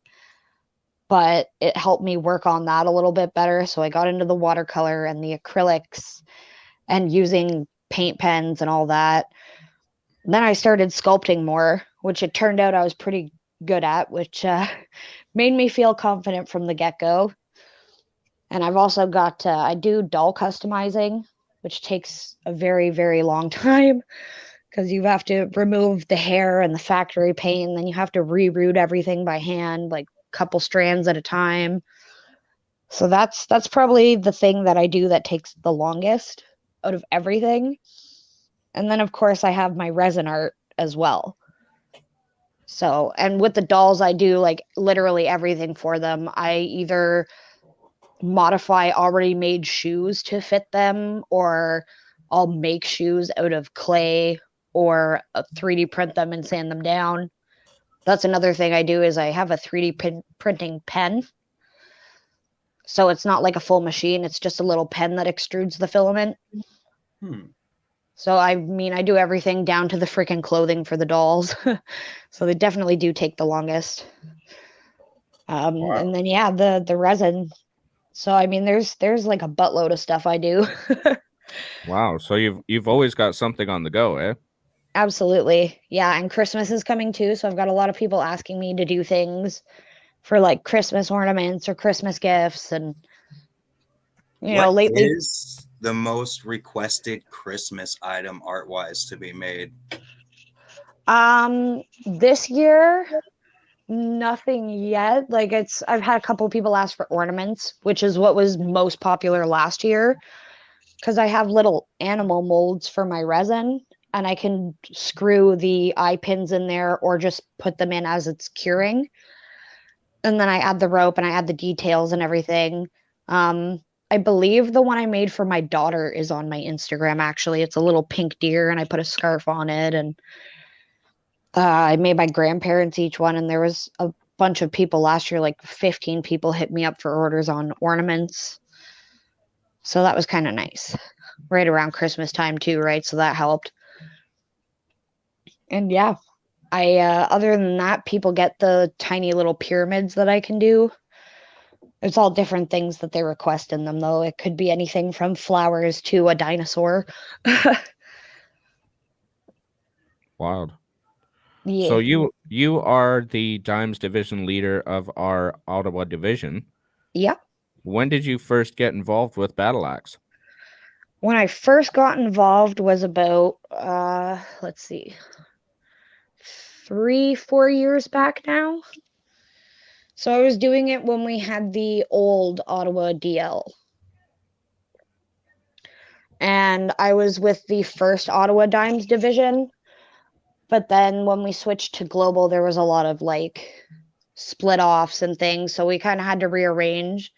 but it helped me work on that a little bit better. So I got into the watercolor and the acrylics and using paint pens and all that. And then I started sculpting more, which it turned out I was pretty good at, which made me feel confident from the get-go. And I've also got, I do doll customizing, which takes a very, very long time because you have to remove the hair and the factory paint, and then you have to reroute everything by hand, like a couple strands at a time. So that's probably the thing that I do that takes the longest out of everything. And then of course I have my resin art as well. So, and with the dolls I do like literally everything for them. I either modify already made shoes to fit them, or I'll make shoes out of clay or 3D print them and sand them down. That's another thing I do is I have a 3D printing pen. So it's not like a full machine, it's just a little pen that extrudes the filament. So I mean, I do everything down to the freaking clothing for the dolls. So they definitely do take the longest. Wow. And then yeah, the resin. So I mean, there's like a buttload of stuff I do. Wow. So you've always got something on the go, eh? Absolutely. Yeah, and Christmas is coming too, so I've got a lot of people asking me to do things for like Christmas ornaments or Christmas gifts, and What lately is the most requested Christmas item art wise to be made? this year nothing yet. Like I've had a couple of people ask for ornaments, which is what was most popular last year. because I have little animal molds for my resin, and I can screw the eye pins in there or just put them in as it's curing. And then I add the rope and I add the details and everything. I believe the one I made for my daughter is on my Instagram, actually. It's a little pink deer, and I put a scarf on it. And I made my grandparents each one, and there was a bunch of people last year, like 15 people hit me up for orders on ornaments. So that was kind of nice. Right around Christmas time too, right? So that helped. And yeah, I other than that, people get the tiny little pyramids that I can do. It's all different things that they request in them, though. It could be anything from flowers to a dinosaur. Wild. Yeah. So you are the Dimes Division leader of our Ottawa Division. Yeah. When did you first get involved with Battle Axe? When I first got involved was about, let's see, 3-4 years back now. So I was doing it when we had the old Ottawa DL. And I was with the first Ottawa Dimes Division. But then when we switched to global, there was a lot of like split offs and things. So we kind of had to rearrange.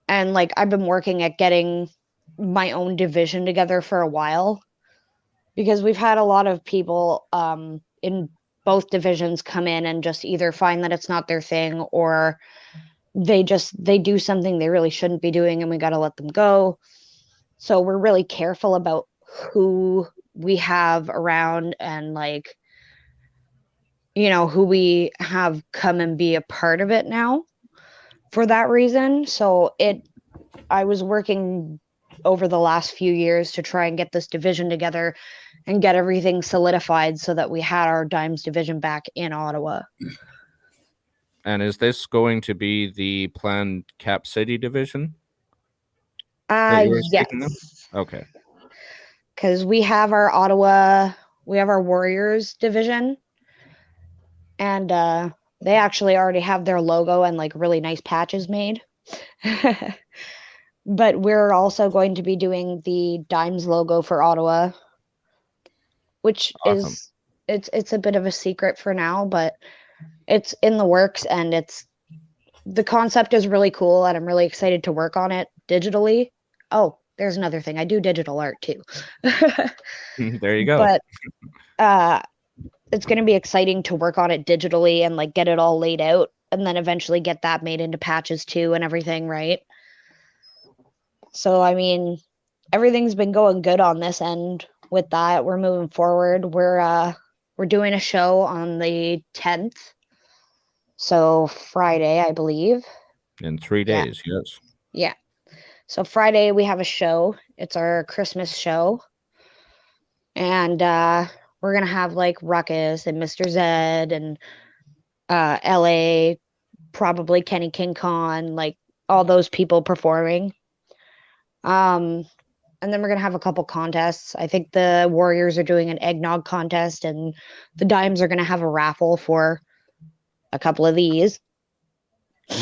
And like I've been working at getting my own division together for a while, because we've had a lot of people in both divisions come in and just either find that it's not their thing, or they do something they really shouldn't be doing, and we got to let them go. So we're really careful about who we have around and like, you know, who we have come and be a part of it now for that reason. So I was working over the last few years to try and get this division together and get everything solidified so that we had our Dimes Division back in Ottawa. And is this going to be the planned Cap City division? Yes. Okay. Because we have our Warriors division, and they actually already have their logo and like really nice patches made. But we're also going to be doing the Dimes logo for Ottawa, which Awesome. it's a bit of a secret for now, but it's in the works, and the concept is really cool, and I'm really excited to work on it digitally. Oh, there's another thing. I do digital art too. There you go. But it's going to be exciting to work on it digitally and like get it all laid out, and then eventually get that made into patches too and everything, right? So, I mean, everything's been going good on this end with that. We're moving forward. We're doing a show on the 10th. So Friday, I believe. In 3 days, yes. Yeah. So Friday we have a show. It's our Christmas show. And we're going to have like Ruckus and Mr. Zed and LA, probably Kenny King Khan, like all those people performing. And then we're going to have a couple contests. I think the Warriors are doing an eggnog contest, and the Dimes are going to have a raffle for a couple of these.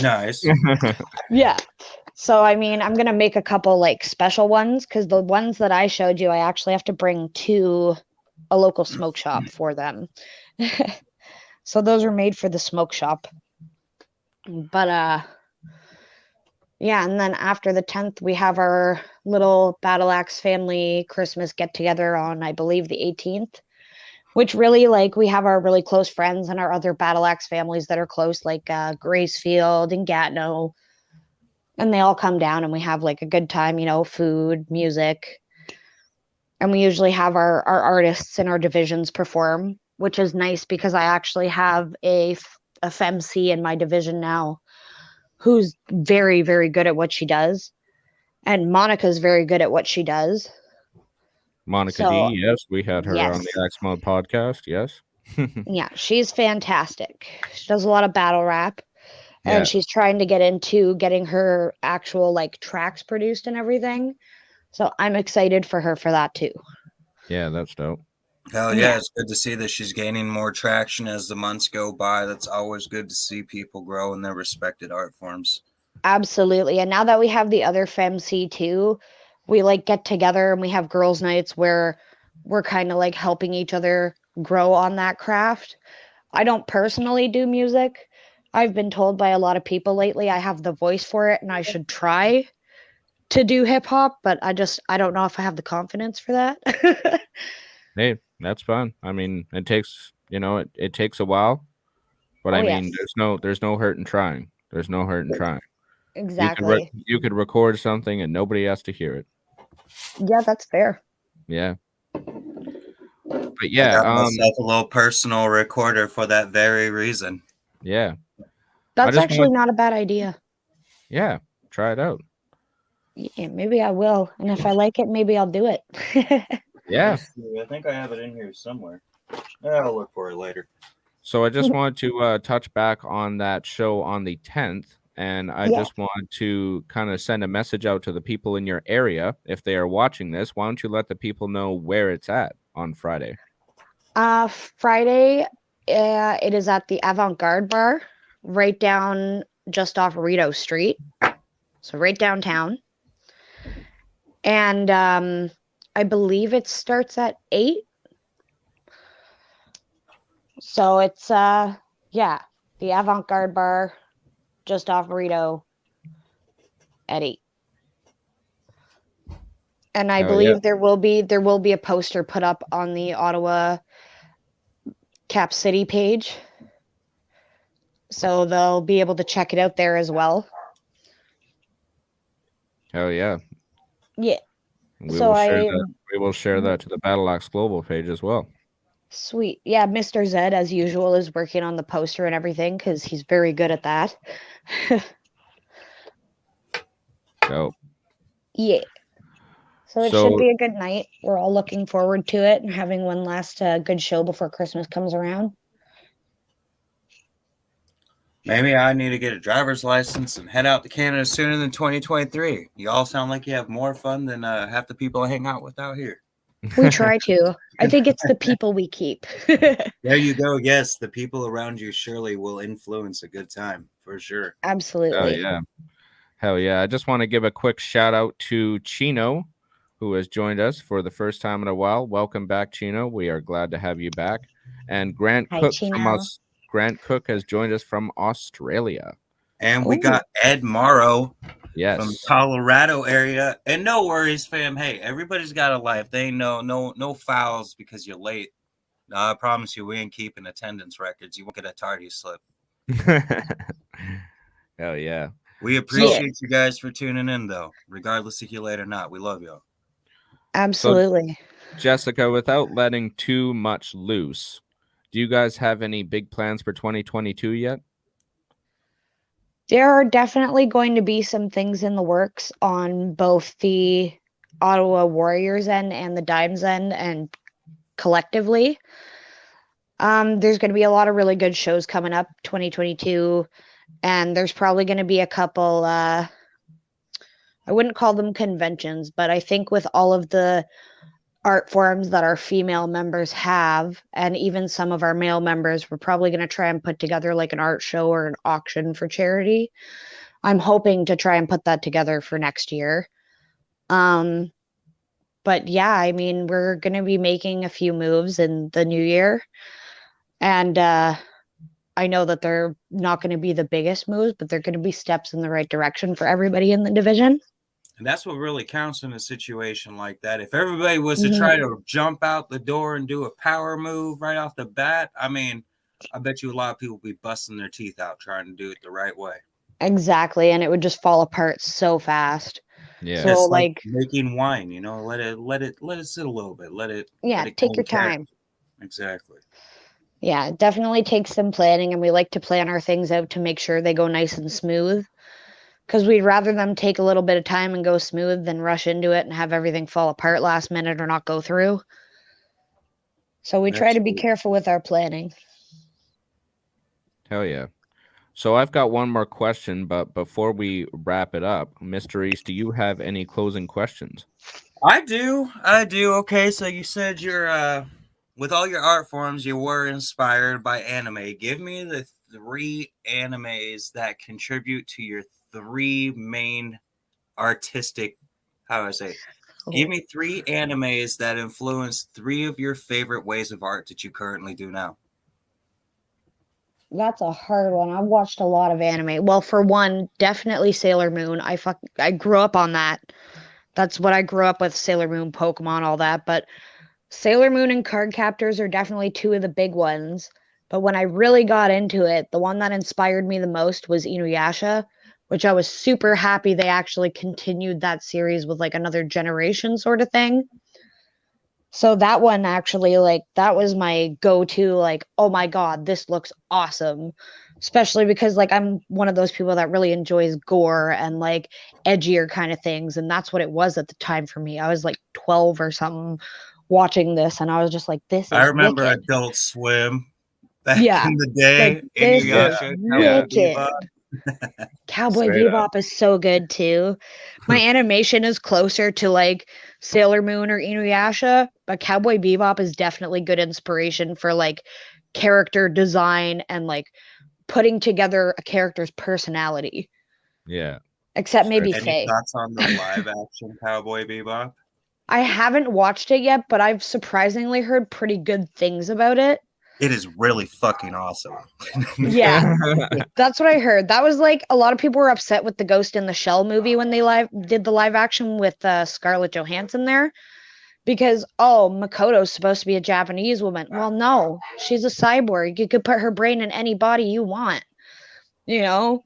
Nice. Yeah. So, I mean, I'm going to make a couple like special ones, because the ones that I showed you, I actually have to bring to a local smoke shop for them. So those are made for the smoke shop. But, yeah, and then after the 10th, we have our little Battle Axe family Christmas get-together on, I believe, the 18th, which really, like, we have our really close friends and our other Battle Axe families that are close, like Gracefield and Gatineau, and they all come down, and we have, like, a good time, you know, food, music, and we usually have our artists in our divisions perform, which is nice because I actually have a FemC in my division now, who's very, very good at what she does. And Monica's very good at what she does. Monica D, yes. We had her on the Axe Mode podcast, yes. Yeah, she's fantastic. She does a lot of battle rap. And she's trying to get into getting her actual like tracks produced and everything. So I'm excited for her for that too. Yeah, that's dope. Hell yeah, it's good to see that she's gaining more traction as the months go by. That's always good to see people grow in their respected art forms. Absolutely. And now that we have the other FemC too, we like get together and we have girls' nights where we're kind of like helping each other grow on that craft. I don't personally do music. I've been told by a lot of people lately I have the voice for it and I should try to do hip hop, but I don't know if I have the confidence for that. Hey, that's fun. I mean, it takes, it takes a while, but Oh I mean, yes, there's no hurt in trying. There's no hurt in trying. exactly. You could record something and nobody has to hear it. Yeah, that's fair. Yeah. But I yeah, got myself a little personal recorder for that very reason. yeah. That's just actually want not a bad idea. Yeah, try it out. Yeah, maybe I will. And if I like it, maybe I'll do it. Yeah. Let's see, I think I have it in here somewhere. I'll look for it later. So I just wanted to touch back on that show on the 10th, and I Yeah. just want to kind of send a message out to the people in your area. If they are watching this, why don't you let the people know where it's at on Friday? Friday, it is at the Avant-Garde Bar, right down just off Rideau Street. So right downtown. And I believe it starts at 8. So it's the Avant-Garde Bar just off Rideau at 8. And I believe there will be a poster put up on the Ottawa Cap City page. So they'll be able to check it out there as well. Hell yeah. Yeah. We will share that to the Battle Axe Global page as well. Sweet. Yeah, Mr. Zed, as usual, is working on the poster and everything because he's very good at that. Dope. Yeah. So it should be a good night. We're all looking forward to it and having one last good show before Christmas comes around. Maybe I need to get a driver's license and head out to Canada sooner than 2023. You all sound like you have more fun than half the people I hang out with out here. We try to. I think it's the people we keep. There you go. Yes, the people around you surely will influence a good time for sure. Absolutely. Oh yeah. Hell yeah. I just want to give a quick shout out to Chino, who has joined us for the first time in a while. Welcome back, Chino. We are glad to have you back. And Grant Hi, Cook Chino. Grant Cook has joined us from Australia. And we got Ed Morrow Yes. from Colorado area. And no worries, fam. Hey, everybody's got a life. They ain't no fouls because you're late. No, I promise you, we ain't keeping attendance records. You won't get a tardy slip. Hell yeah. We appreciate you guys for tuning in, though, regardless if you're late or not. We love y'all. Absolutely. So, Jessica, without letting too much loose, do you guys have any big plans for 2022 yet? There are definitely going to be some things in the works on both the Ottawa Warriors end and the Dimes end and collectively. There's going to be a lot of really good shows coming up 2022, and there's probably going to be a couple I wouldn't call them conventions, but I think with all of the art forms that our female members have, and even some of our male members, we're probably going to try and put together like an art show or an auction for charity. I'm hoping to try and put that together for next year. But yeah, I mean, we're going to be making a few moves in the new year. And I know that they're not going to be the biggest moves, but they're going to be steps in the right direction for everybody in the division. And that's what really counts in a situation like that. If everybody was to try to jump out the door and do a power move right off the bat, I mean, I bet you a lot of people would be busting their teeth out trying to do it the right way. Exactly. And it would just fall apart so fast. Yeah. So Just like making wine, let it sit a little bit. Let it take your time. Exactly. Yeah, it definitely takes some planning, and we like to plan our things out to make sure they go nice and smooth. Because we'd rather them take a little bit of time and go smooth than rush into it and have everything fall apart last minute or not go through. So we try to be careful with our planning. Hell yeah. So I've got one more question, but before we wrap it up, Mr. East, do you have any closing questions? I do. Okay, so you said you're with all your art forms, you were inspired by anime. Give me the 3 animes that contribute to your 3 main artistic how do I say? Give me 3 animes that influenced 3 of your favorite ways of art that you currently do now. That's a hard one. I've watched a lot of anime. Well, for one, definitely Sailor Moon. I grew up on that. That's what I grew up with, Sailor Moon, Pokemon, all that. But Sailor Moon and Card Captors are definitely two of the big ones. But when I really got into it, the one that inspired me the most was Inuyasha, which I was super happy they actually continued that series with like another generation sort of thing. So that one actually, like, that was my go-to, like, oh my God, this looks awesome. Especially because, like, I'm one of those people that really enjoys gore and, like, edgier kind of things. And that's what it was at the time for me. I was like 12 or something watching this, and I was just like, this I is remember wicked. Adult Swim back Yeah. in the day. Like, this is Inuyasha, Cowboy wicked. Bebop. Cowboy Straight up. Bebop is so good too. My animation is closer to like Sailor Moon or Inuyasha, but Cowboy Bebop is definitely good inspiration for like character design and like putting together a character's personality. Yeah. Except maybe Any Faye. thoughts on the live action Cowboy Bebop? I haven't watched it yet, but I've surprisingly heard pretty good things about it. It is really fucking awesome. Yeah, that's what I heard. That was like a lot of people were upset with the Ghost in the Shell movie when they did the live action with Scarlett Johansson there because Makoto's supposed to be a Japanese woman. Well, no, she's a cyborg. You could put her brain in any body you want. You know?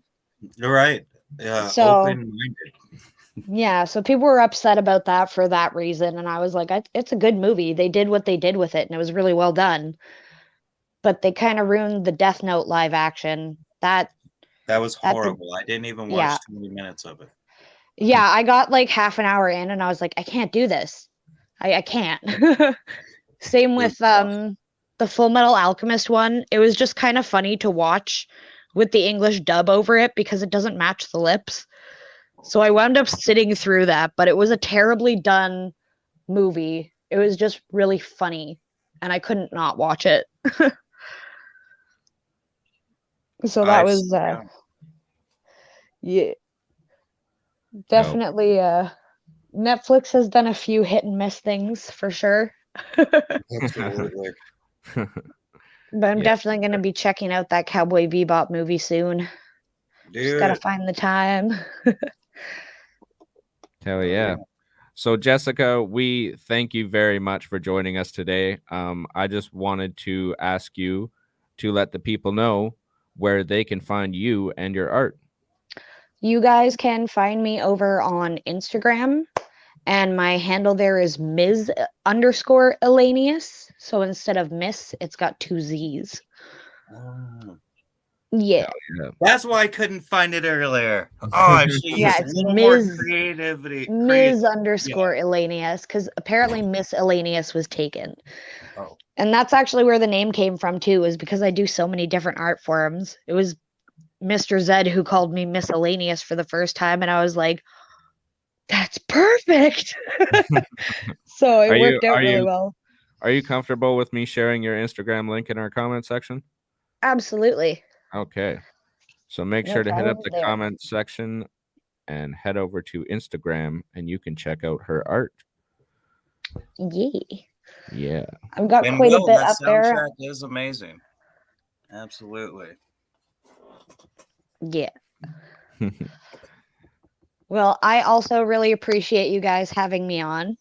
You're right. Yeah, So open-minded. yeah, so people were upset about that for that reason, and I was like, it's a good movie. They did what they did with it, and it was really well done. But they kind of ruined the Death Note live action. That was horrible. I didn't even watch 20 minutes of it. Yeah, I got like half an hour in and I was like, I can't do this. I can't. Same with the Full Metal Alchemist one. It was just kind of funny to watch with the English dub over it because it doesn't match the lips. So I wound up sitting through that, but it was a terribly done movie. It was just really funny and I couldn't not watch it. So that was yeah. Definitely Netflix has done a few hit and miss things for sure. Absolutely. But I'm definitely going to be checking out that Cowboy Bebop movie soon. Just got to find the time. Hell yeah. So Jessica, we thank you very much for joining us today. I just wanted to ask you to let the people know where they can find you and your art. You guys can find me over on Instagram, and my handle there is Ms_Elanius. So instead of Miss, it's got 2 Z's. Yeah. That's why I couldn't find it earlier. I should use a little more creativity. Ms_Elanius, because apparently Miss Elanius was taken. Oh. And that's actually where the name came from too, is because I do so many different art forms. It was Mr. Zed who called me Miscellaneous for the first time, and I was like, that's perfect. So it worked out really well. Are you comfortable with me sharing your Instagram link in our comment section? Absolutely. Okay. So make sure to hit up the comment section and head over to Instagram, and you can check out her art. Yeah. I've got quite a bit up there. That soundtrack is amazing. Absolutely. Yeah. Well, I also really appreciate you guys having me on.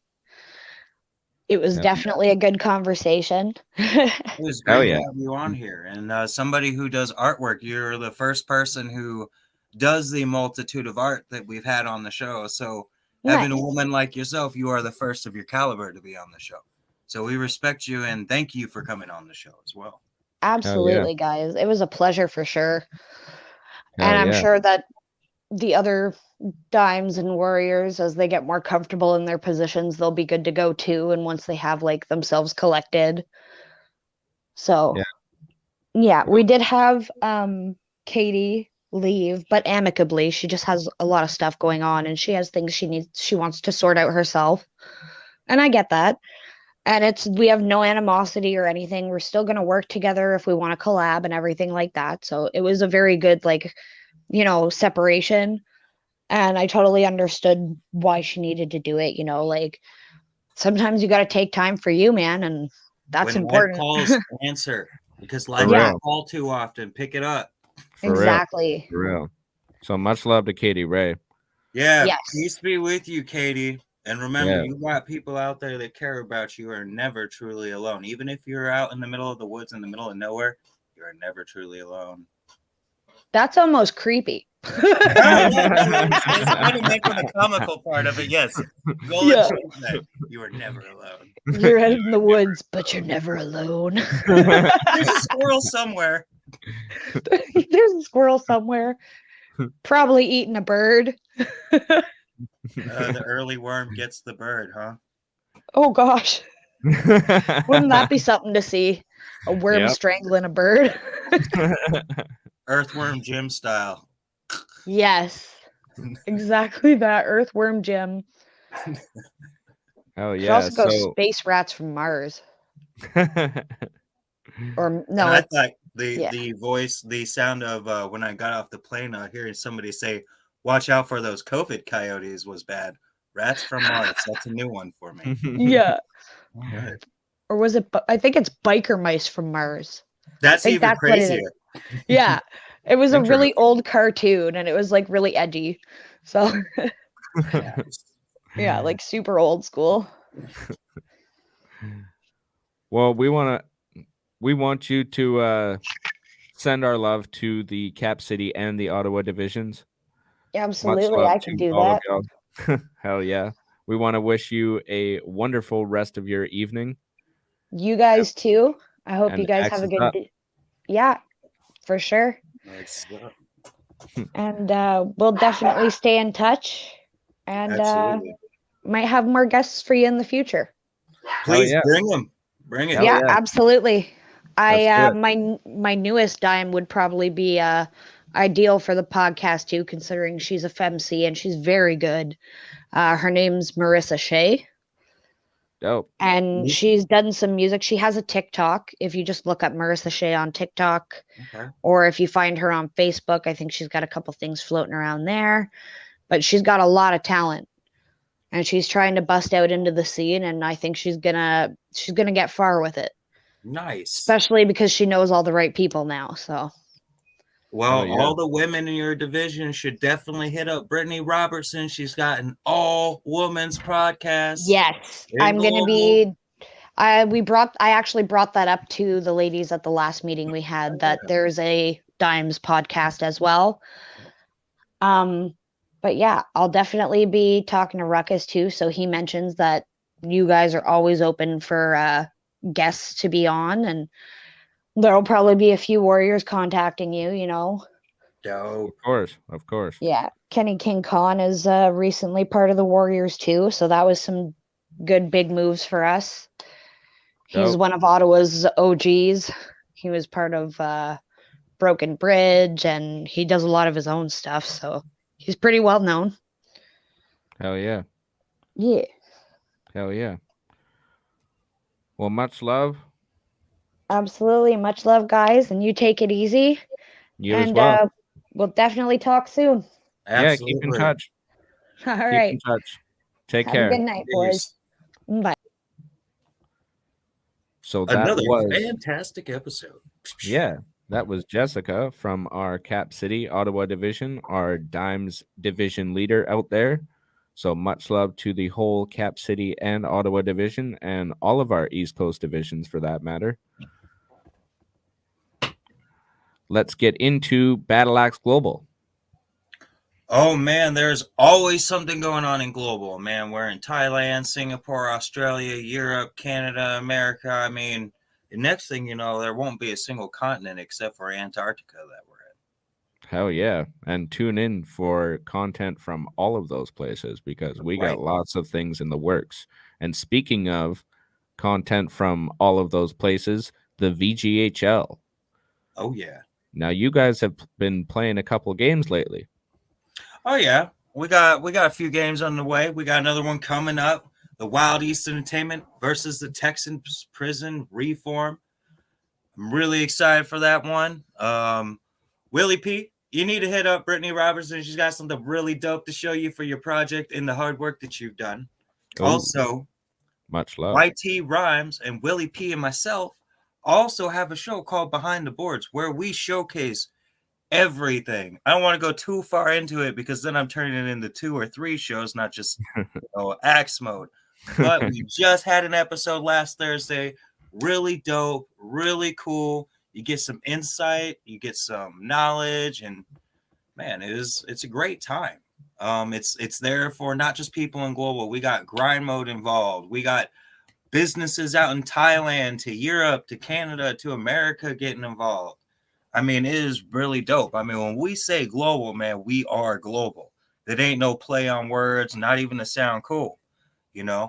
It was definitely a good conversation. It was great to have you on here. And somebody who does artwork, you're the first person who does the multitude of art that we've had on the show. So having a woman like yourself, you are the first of your caliber to be on the show. So we respect you and thank you for coming on the show as well. Absolutely, guys. It was a pleasure for sure. And I'm sure that the other dimes and warriors, as they get more comfortable in their positions, they'll be good to go too. And once they have like themselves collected. So yeah, we did have Katie leave, but amicably. She just has a lot of stuff going on and she has things she wants to sort out herself. And I get that. And we have no animosity or anything. We're still going to work together if we want to collab and everything like that. So it was a very good, like, separation. And I totally understood why she needed to do it. You know, like sometimes you got to take time for you, man. And that's When life important. calls, answer, because life For Yeah. doesn't real. call too often. Pick it up. For real. Exactly. For real. So much love to Katie Ray. Yeah, Yes. peace be with you, Katie. And remember, Yeah. you got people out there that care about you are never truly alone. Even if you're out in the middle of the woods, in the middle of nowhere, you are never truly alone. That's almost creepy. It's funny meant for the comical part of it, yes. Go Yeah. achieve that. You are never alone. You're out in the woods, but you're never alone. There's a squirrel somewhere. There's a squirrel somewhere, probably eating a bird. The early worm gets the bird, huh? Oh gosh, wouldn't that be something to see? A worm Yep. strangling a bird. Earthworm Jim style. Yes, exactly that. Earthworm Jim. Oh Should yeah. also go So space rats from Mars. Or no, And I it's, thought the yeah. voice, the sound of when I got off the plane, hearing somebody say, "Watch out for those COVID coyotes," was bad. Rats from Mars. That's a new one for me. Yeah. All right. Or was it? I think it's biker mice from Mars. That's think even that's what it is. crazier. Yeah, it was a really Interesting. old cartoon, and it was like really edgy. So yeah, like super old school. Well, we want you to send our love to the Cap City and the Ottawa divisions. Yeah, Much absolutely, love I to can do all that. of y'all. Hell yeah. We want to wish you a wonderful rest of your evening. You guys too. I hope And you guys X have a is good up. Yeah, for sure. And we'll definitely stay in touch, and Absolutely. might have more guests for you in the future. Please yeah. bring them. Bring it. Hell Yeah, yeah. absolutely. Let's do it. My newest dime would probably be ideal for the podcast too, considering she's a femc and she's very good. Her name's Marissa Shea, Dope. and she's done some music. She has a TikTok. If you just look up Marissa Shea on TikTok, Okay. or if you find her on Facebook, I think she's got a couple things floating around there. But she's got a lot of talent, and she's trying to bust out into the scene. And I think she's gonna get far with it. Nice. Especially because she knows all the right people now. So Well, Oh, yeah. all the women in your division should definitely hit up Brittany Robertson. She's got an all-women's podcast. yes, in I'm gonna Global. be. I actually brought that up to the ladies at the last meeting we had, that there's a Dimes podcast as well. But yeah, I'll definitely be talking to Ruckus too. So he mentions that you guys are always open for guests to be on, and there'll probably be a few warriors contacting you, you know. Dope. Of course. Yeah, Kenny King Khan is recently part of the Warriors too, so that was some good big moves for us. He's Dope. one of Ottawa's OGs. He was part of Broken Bridge, and he does a lot of his own stuff, so he's pretty well known. Hell yeah. Yeah. Hell yeah. Well, much love. Absolutely. Much love, guys, and you take it easy. You as And well. we'll definitely talk soon. Yeah, keep in touch. All Keep right. in touch. Take Have care. a good night, boys. Bye. So that Another was fantastic episode. Yeah, that was Jessica from our Cap City Ottawa division, our Dimes division leader out there. So much love to the whole Cap City and Ottawa division, and all of our East Coast divisions for that matter. Let's get into Battle Axe Global. Oh man, there's always something going on in Global, man. We're in Thailand, Singapore, Australia, Europe, Canada, America. I mean, the next thing you know, there won't be a single continent except for Antarctica that we're in. Hell yeah. And tune in for content from all of those places, because we got lots of things in the works. And speaking of content from all of those places, the VGHL. Oh yeah. Now you guys have been playing a couple games lately. Oh yeah, we got a few games on the way. We got another one coming up. The Wild East Entertainment versus the Texas Prison Reform. I'm really excited for that one. Willie P, you need to hit up Brittany Robertson. She's got something really dope to show you for your project and the hard work that you've done. Ooh, Also, much love. YT Rhymes and Willie P and myself also have a show called Behind the Boards where we showcase everything. I don't want to go too far into it because then I'm turning it into 2 or 3 shows, not just Axe Mode. But we just had an episode last Thursday. Really dope, really cool. You get some insight, you get some knowledge, and man, it's a great time. It's there for not just people in global. We got grind mode involved. We got businesses out in Thailand to Europe to Canada to America getting involved. I mean, it is really dope. I mean, when we say global, man, we are global. There ain't no play on words, not even to sound cool, you know?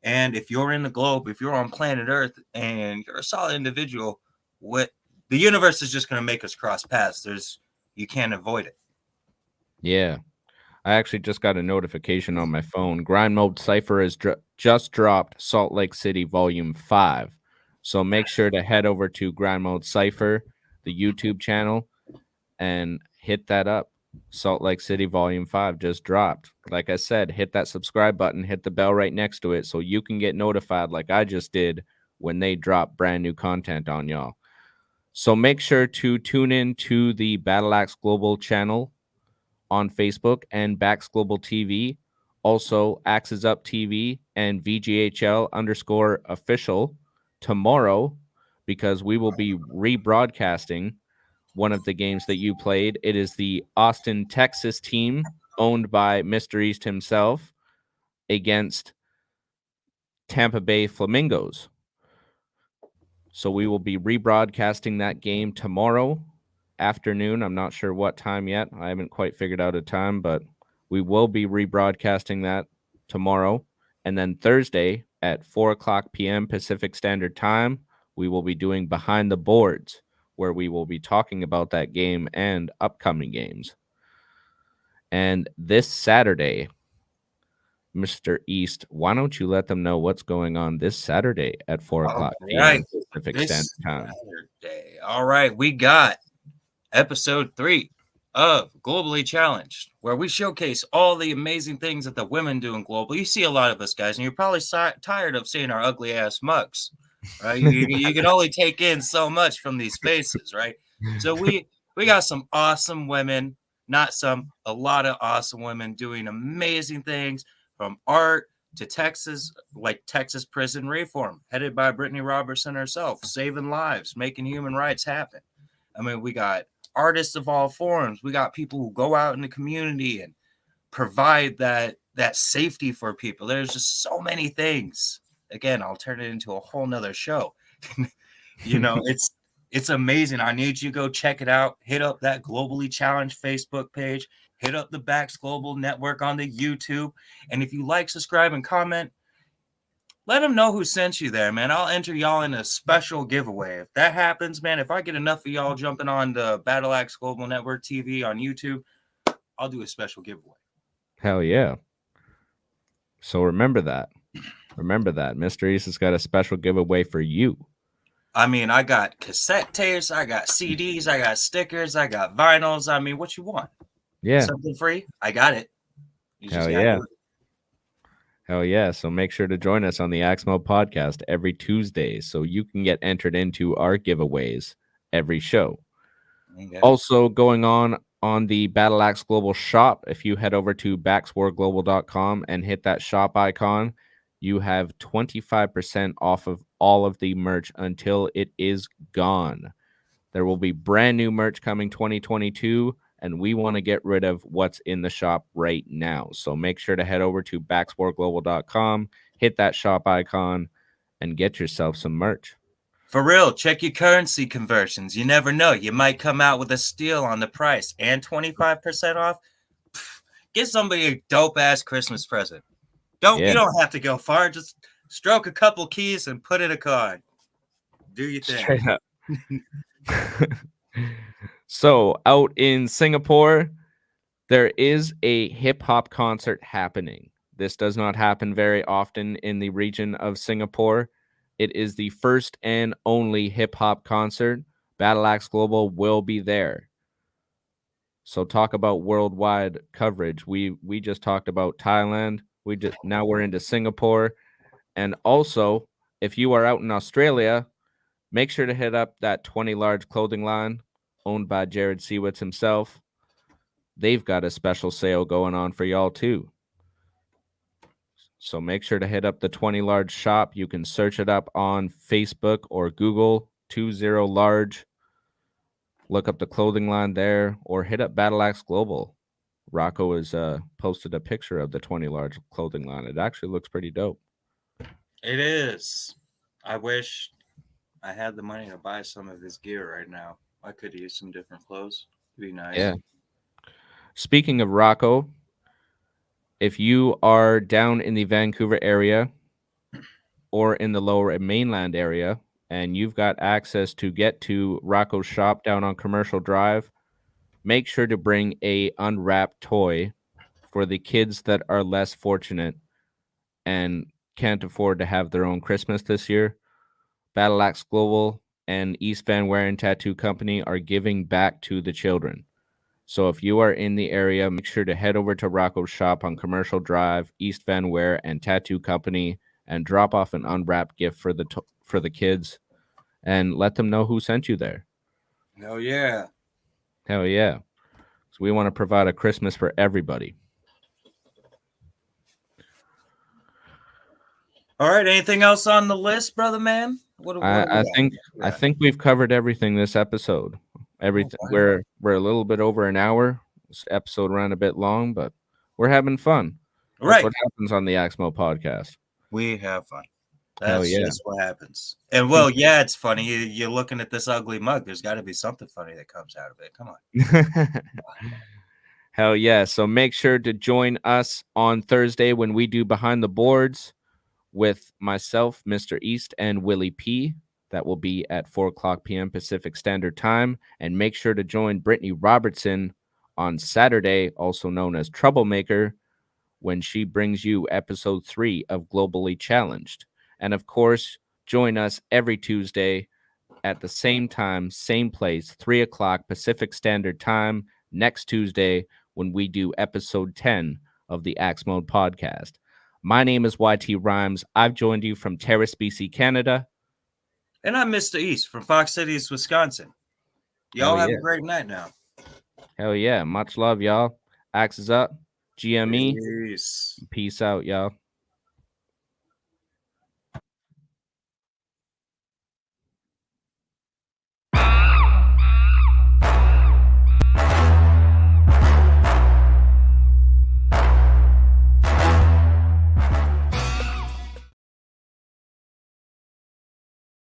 And if you're in the globe, if you're on planet Earth and you're a solid individual, what the universe is just going to make us cross paths. You can't avoid it. Yeah. I actually just got a notification on my phone. Grind Mode Cypher has just dropped Salt Lake City Volume 5. So make sure to head over to Grind Mode Cypher, the YouTube channel, and hit that up. Salt Lake City Volume 5 just dropped. Like I said, hit that subscribe button, hit the bell right next to it so you can get notified like I just did when they drop brand new content on y'all. So make sure to tune in to the Battle Axe Global channel on Facebook and Bax Global TV. Also, Axes Up TV and VGHL_official tomorrow, because we will be rebroadcasting one of the games that you played. It is the Austin, Texas team owned by Mr. East himself against Tampa Bay Flamingos. So we will be rebroadcasting that game tomorrow afternoon. I'm not sure what time yet. I haven't quite figured out a time, but we will be rebroadcasting that tomorrow. And then Thursday at 4:00 p.m. Pacific Standard Time, we will be doing Behind the Boards, where we will be talking about that game and upcoming games. And this Saturday, Mr. East, why don't you let them know what's going on this Saturday at 4:00 p.m. Pacific Standard Time? Saturday. All right, we got episode 3 of Globally Challenged, where we showcase all the amazing things that the women do in global. You see a lot of us guys, and you're probably tired of seeing our ugly ass mugs. Right? You can only take in so much from these faces, right? So we got some awesome women, a lot of awesome women doing amazing things, from art to Texas, like Texas prison reform, headed by Brittany Robertson herself, saving lives, making human rights happen. I mean, we got artists of all forms. We got people who go out in the community and provide that safety for people. There's just so many things. Again, I'll turn it into a whole nother show. You know, it's amazing. I need you to go check it out. Hit up that Globally Challenged Facebook page. Hit up the Bax Global Network on the YouTube. And if you like, subscribe, and comment, let them know who sent you there, man. I'll enter y'all in a special giveaway. If that happens, man, if I get enough of y'all jumping on the Battle Axe Global Network TV on YouTube, I'll do a special giveaway. Hell yeah. So remember that. Remember that. Mr. East has got a special giveaway for you. I mean, I got cassette tapes, I got CDs, I got stickers, I got vinyls. I mean, what you want? Yeah. Something free? I got it. Hell yeah. Hell yeah. So make sure to join us on the Axe Mode podcast every Tuesday so you can get entered into our giveaways every show. Also going on the Battle Axe Global shop, if you head over to baxwarglobal.com and hit that shop icon, you have 25% off of all of the merch until it is gone. There will be brand new merch coming 2022, and we want to get rid of what's in the shop right now. So make sure to head over to baxwarglobal.com, hit that shop icon, and get yourself some merch. For real, check your currency conversions. You never know. You might come out with a steal on the price and 25% off. Get somebody a dope-ass Christmas present. You don't have to go far. Just stroke a couple keys and put in a card. Do your thing. Straight up. So out in Singapore, there is a hip-hop concert happening. This does not happen very often in the region of Singapore. It is the first and only hip-hop concert. Battle Axe Global will be there. So talk about worldwide coverage. We just talked about Thailand. Now we're into Singapore. And also, if you are out in Australia, make sure to hit up that 20 Large clothing line owned by Jared Seawitz himself. They've got a special sale going on for y'all too. So make sure to hit up the 20 Large shop. You can search it up on Facebook or Google 20 Large. Look up the clothing line there or hit up Battle Axe Global. Rocco has posted a picture of the 20 Large clothing line. It actually looks pretty dope. It is. I wish I had the money to buy some of his gear right now. I could use some different clothes. It'd be nice. Yeah. Speaking of Rocco, if you are down in the Vancouver area or in the lower mainland area and you've got access to get to Rocco's shop down on Commercial Drive, make sure to bring a unwrapped toy for the kids that are less fortunate and can't afford to have their own Christmas this year. Battle Axe Global and East Van Waren Tattoo Company are giving back to the children. So if you are in the area, make sure to head over to Rocco's shop on Commercial Drive, East Van Ware and Tattoo Company, and drop off an unwrapped gift for the kids, and let them know who sent you there. Hell yeah! Hell yeah! So we want to provide a Christmas for everybody. All right. Anything else on the list, brother man? I think we've covered everything this episode. Everything. We're a little bit over an hour. This episode ran a bit long, but we're having fun. That's what happens on the Axmo podcast. We have fun. Hell yeah. That's what happens. And well, yeah, it's funny. You're looking at this ugly mug. There's got to be something funny that comes out of it. Come on. Hell yeah. So make sure to join us on Thursday when we do Behind the Boards with myself, Mr. East, and Willie P. That will be at 4:00 p.m. Pacific Standard Time. And make sure to join Brittany Robertson on Saturday, also known as Troublemaker, when she brings you episode 3 of Globally Challenged. And of course, join us every Tuesday at the same time, same place, 3:00 Pacific Standard Time next Tuesday when we do episode 10 of the Axe Mode podcast. My name is YT Rhymes. I've joined you from Terrace, BC, Canada. And I'm Mr. East from Fox Cities, Wisconsin. Y'all have a great night now. Hell yeah. Much love, y'all. Axe is up. GME. Peace. Peace out, y'all.